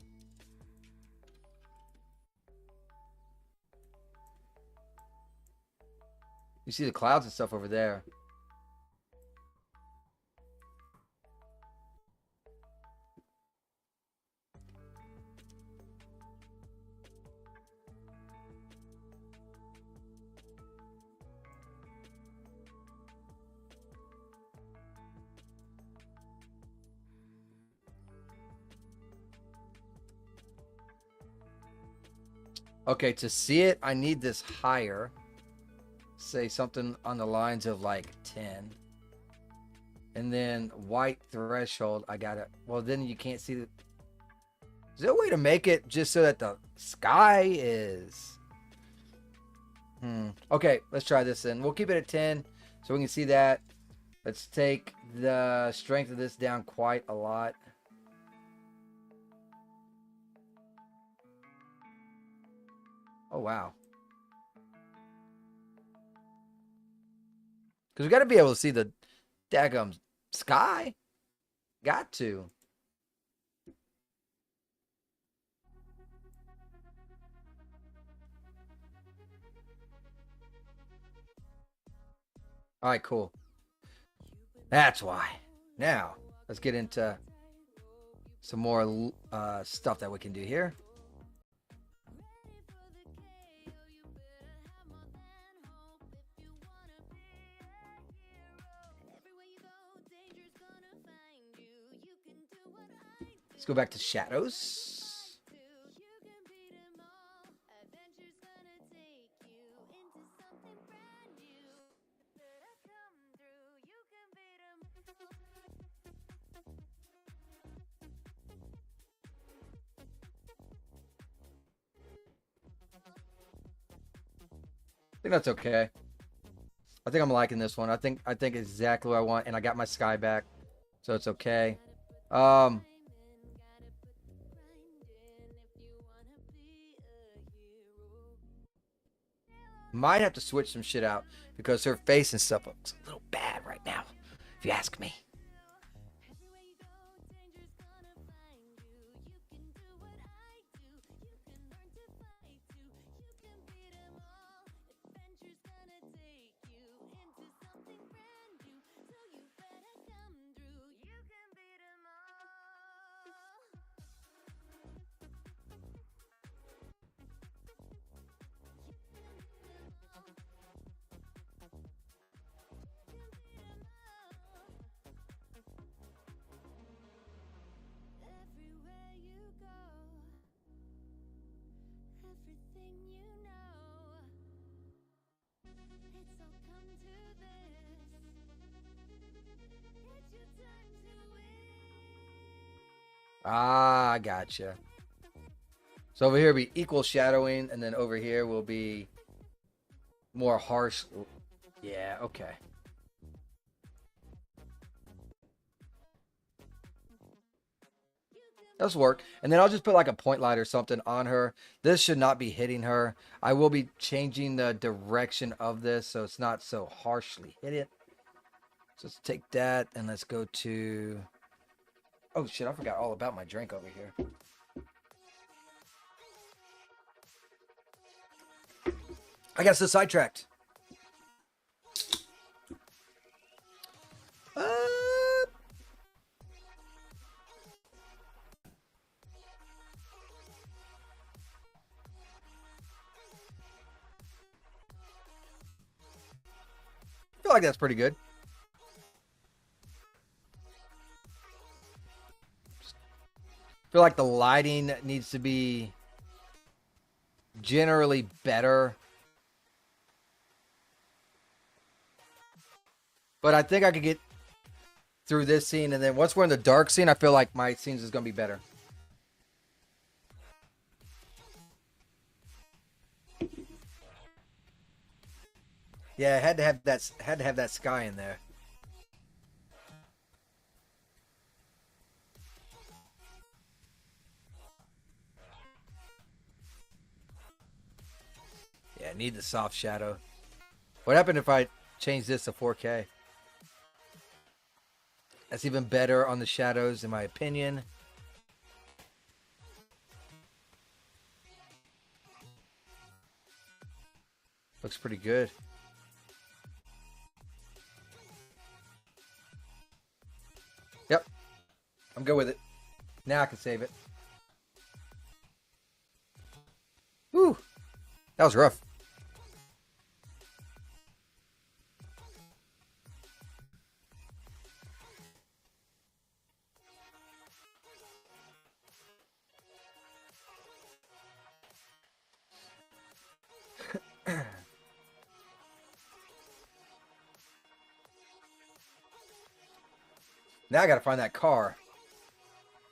You see the clouds and stuff over there. Okay, to see it, I need this higher. Say something on the lines of like 10. And then white threshold, I got it. Well, then you can't see the... Is there a way to make it just so that the sky is... Okay, let's try this then. We'll keep it at 10 so we can see that. Let's take the strength of this down quite a lot. Oh, wow. Because we got to be able to see the daggum sky. Got to. All right, cool. That's why. Now, let's get into some more stuff that we can do here. Let's go back to shadows. I think that's okay. I think I'm liking this one. I think exactly what I want, and I got my sky back, so it's okay. Might have to switch some shit out because her face and stuff looks a little bad right now, if you ask me. Ah, gotcha. So over here will be equal shadowing, and then over here will be more harsh. Yeah, okay. Does work. And then I'll just put like a point light or something on her. This should not be hitting her. I will be changing the direction of this so it's not so harshly hit it. So let's take that and let's go to... Oh shit, I forgot all about my drink over here. I got so sidetracked. I feel like that's pretty good. I feel like the lighting needs to be generally better. But I think I could get through this scene, and then once we're in the dark scene, I feel like my scenes is going to be better. Yeah, I had to have that sky in there. Yeah, need the soft shadow. What happened if I change this to 4K? That's even better on the shadows, in my opinion. Looks pretty good. Yep. I'm good with it. Now I can save it. Whew. That was rough. Now I gotta find that car.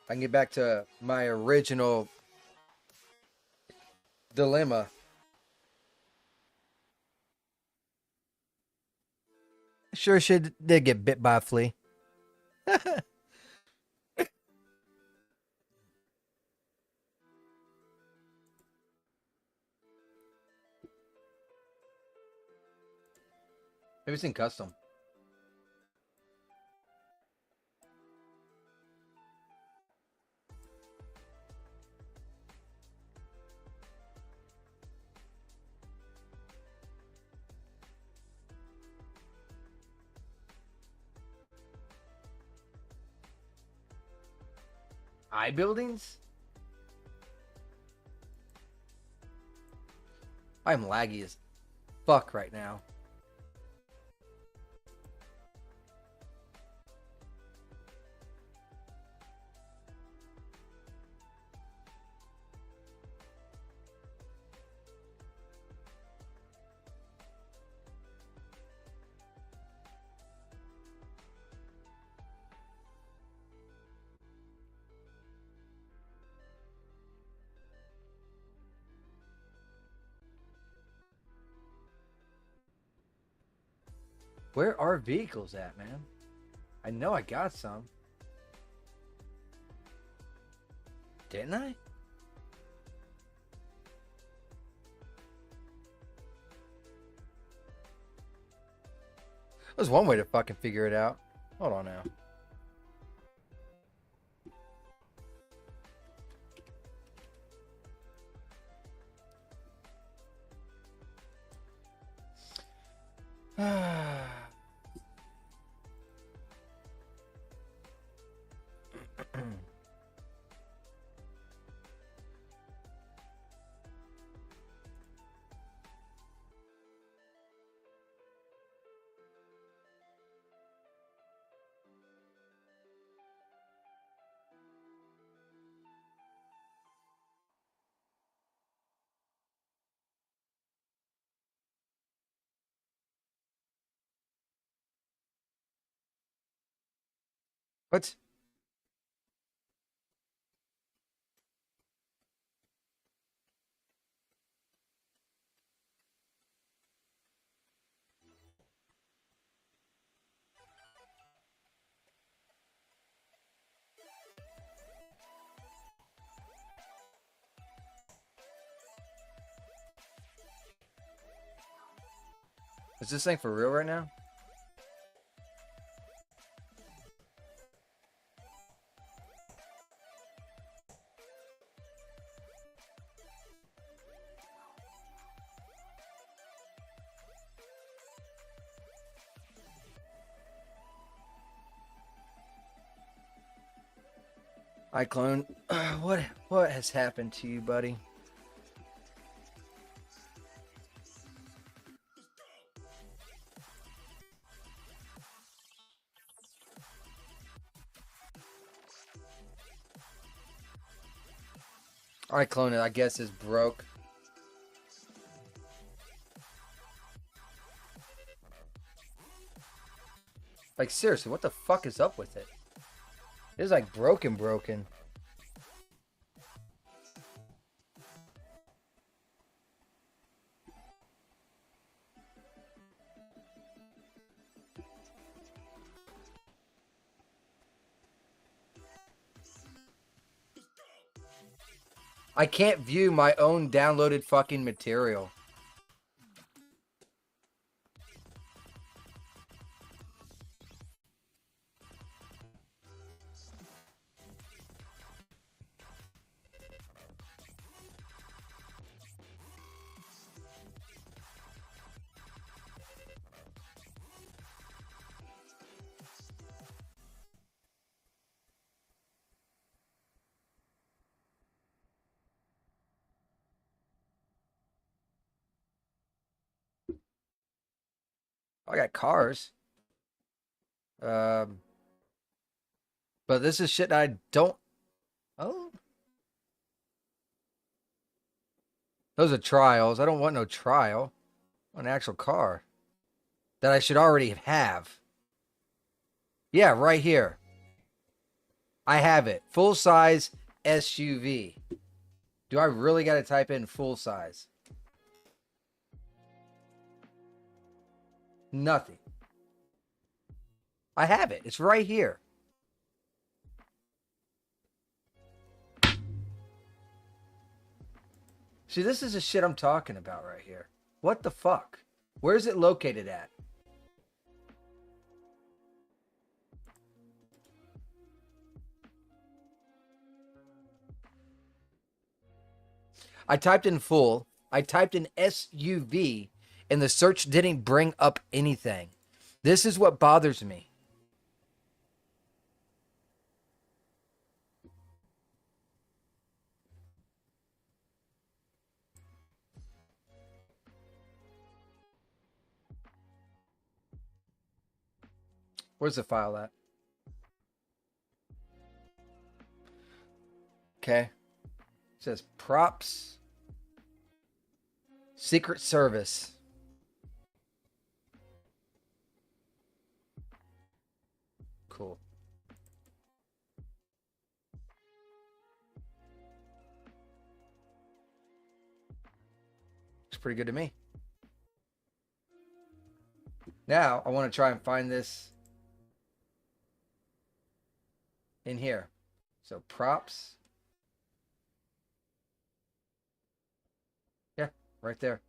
I can get back to my original dilemma. Sure shit did get bit by a flea. Maybe it's in custom. I buildings? I'm laggy as fuck right now. Where are vehicles at, man? I know I got some. Didn't I? There's one way to fucking figure it out. Hold on now. What? Is this thing for real right now? Hi, clone. What has happened to you, buddy? Alright, clone it. I guess is broke. Like, seriously, what the fuck is up with it? It's like broken. I can't view my own downloaded fucking material. I got cars. Um, but this is shit I don't. Oh, those are trials. I don't want no trial. I want an actual car that I should already have. Yeah, right here. I have it. Full size SUV. Do I really got to type in full size? Nothing. I have it. It's right here. See, this is the shit I'm talking about right here. What the fuck? Where's it located at? I typed in full. I typed in SUV, and the search didn't bring up anything. This is what bothers me. Where's the file at? Okay. It says props. Secret Service. Cool. Looks pretty good to me. Now, I want to try and find this in here. So, props. Yeah, right there.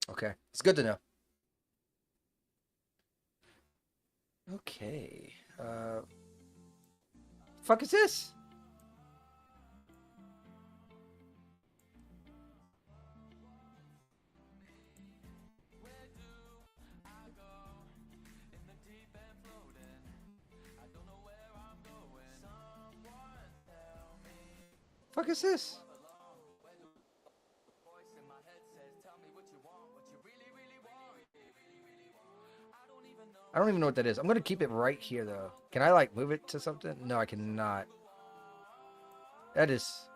Okay, it's good to know. Okay. Fuck is this? Fuck is this? I don't even know what that is. I'm gonna keep it right here though. Can I like move it to something? No, I cannot. That is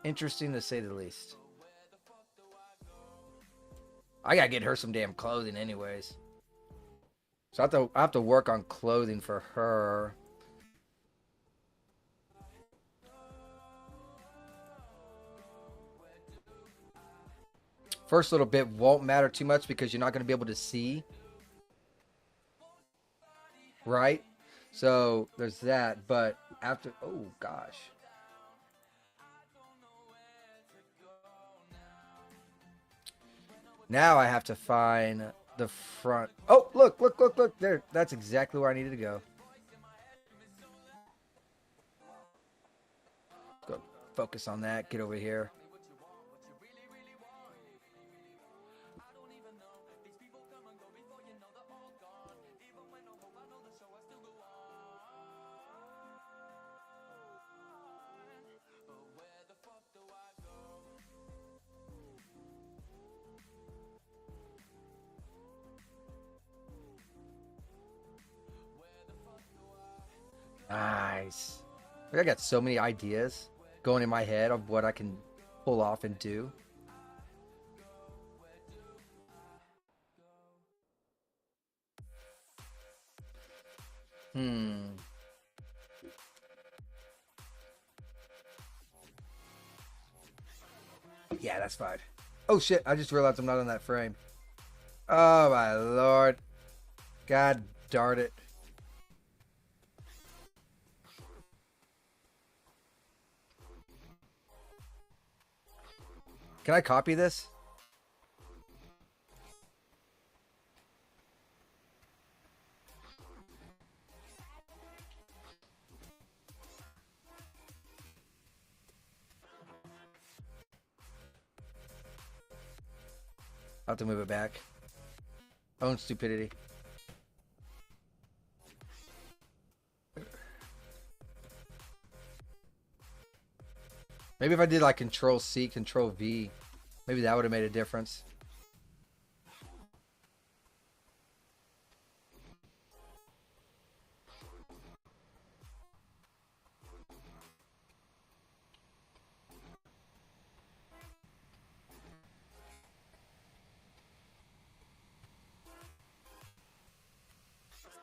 interesting to say the least. I gotta get her some damn clothing anyways. So I have to work on clothing for her. First little bit won't matter too much because you're not going to be able to see. Right? So there's that. But after... Oh, gosh. Now I have to find the front. Oh, look, look, look, look. There. That's exactly where I needed to go. Go focus on that. Get over here. Nice. I got so many ideas going in my head of what I can pull off and do. Yeah, that's fine. Oh shit, I just realized I'm not on that frame. Oh my lord. God darn it. Can I copy this? I'll have to move it back. Own stupidity. Maybe if I did like Control C, Control V, maybe that would have made a difference.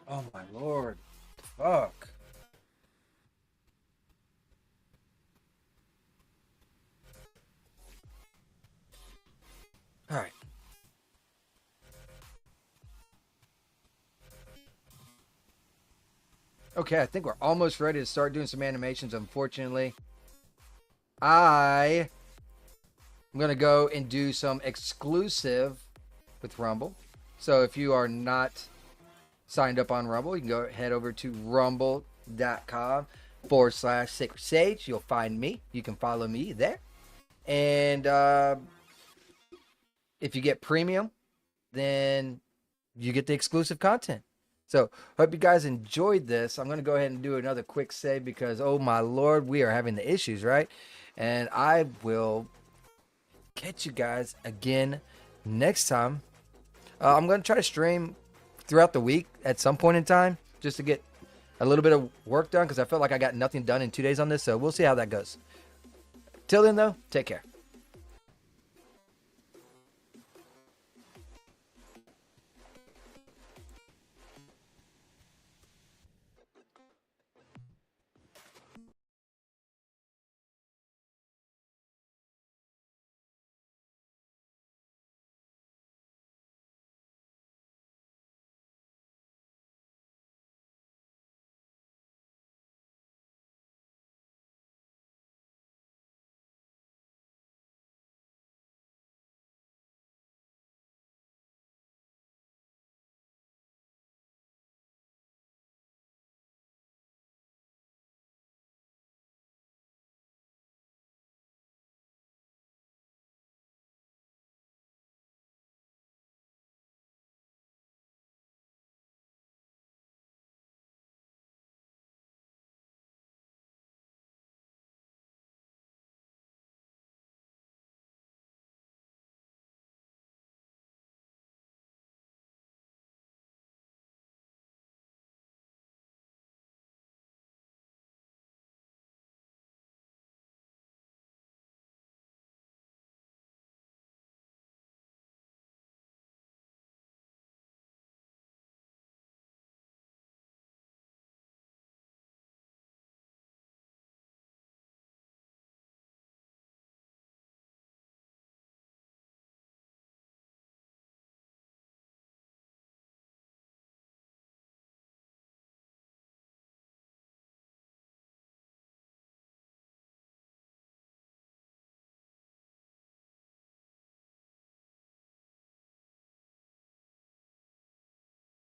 Oh my lord. Fuck. All right. Okay, I think we're almost ready to start doing some animations. Unfortunately, I'm going to go and do some exclusive with Rumble. So if you are not signed up on Rumble, you can go head over to rumble.com/Sacred Sage. You'll find me. You can follow me there. And if you get premium, then you get the exclusive content. So hope you guys enjoyed this. I'm going to go ahead and do another quick save because, oh my lord, we are having the issues, right? And I will catch you guys again next time I'm going to try to stream throughout the week at some point in time just to get a little bit of work done because I felt like I got nothing done in 2 days on this. So we'll see how that goes. Till then, though, take care.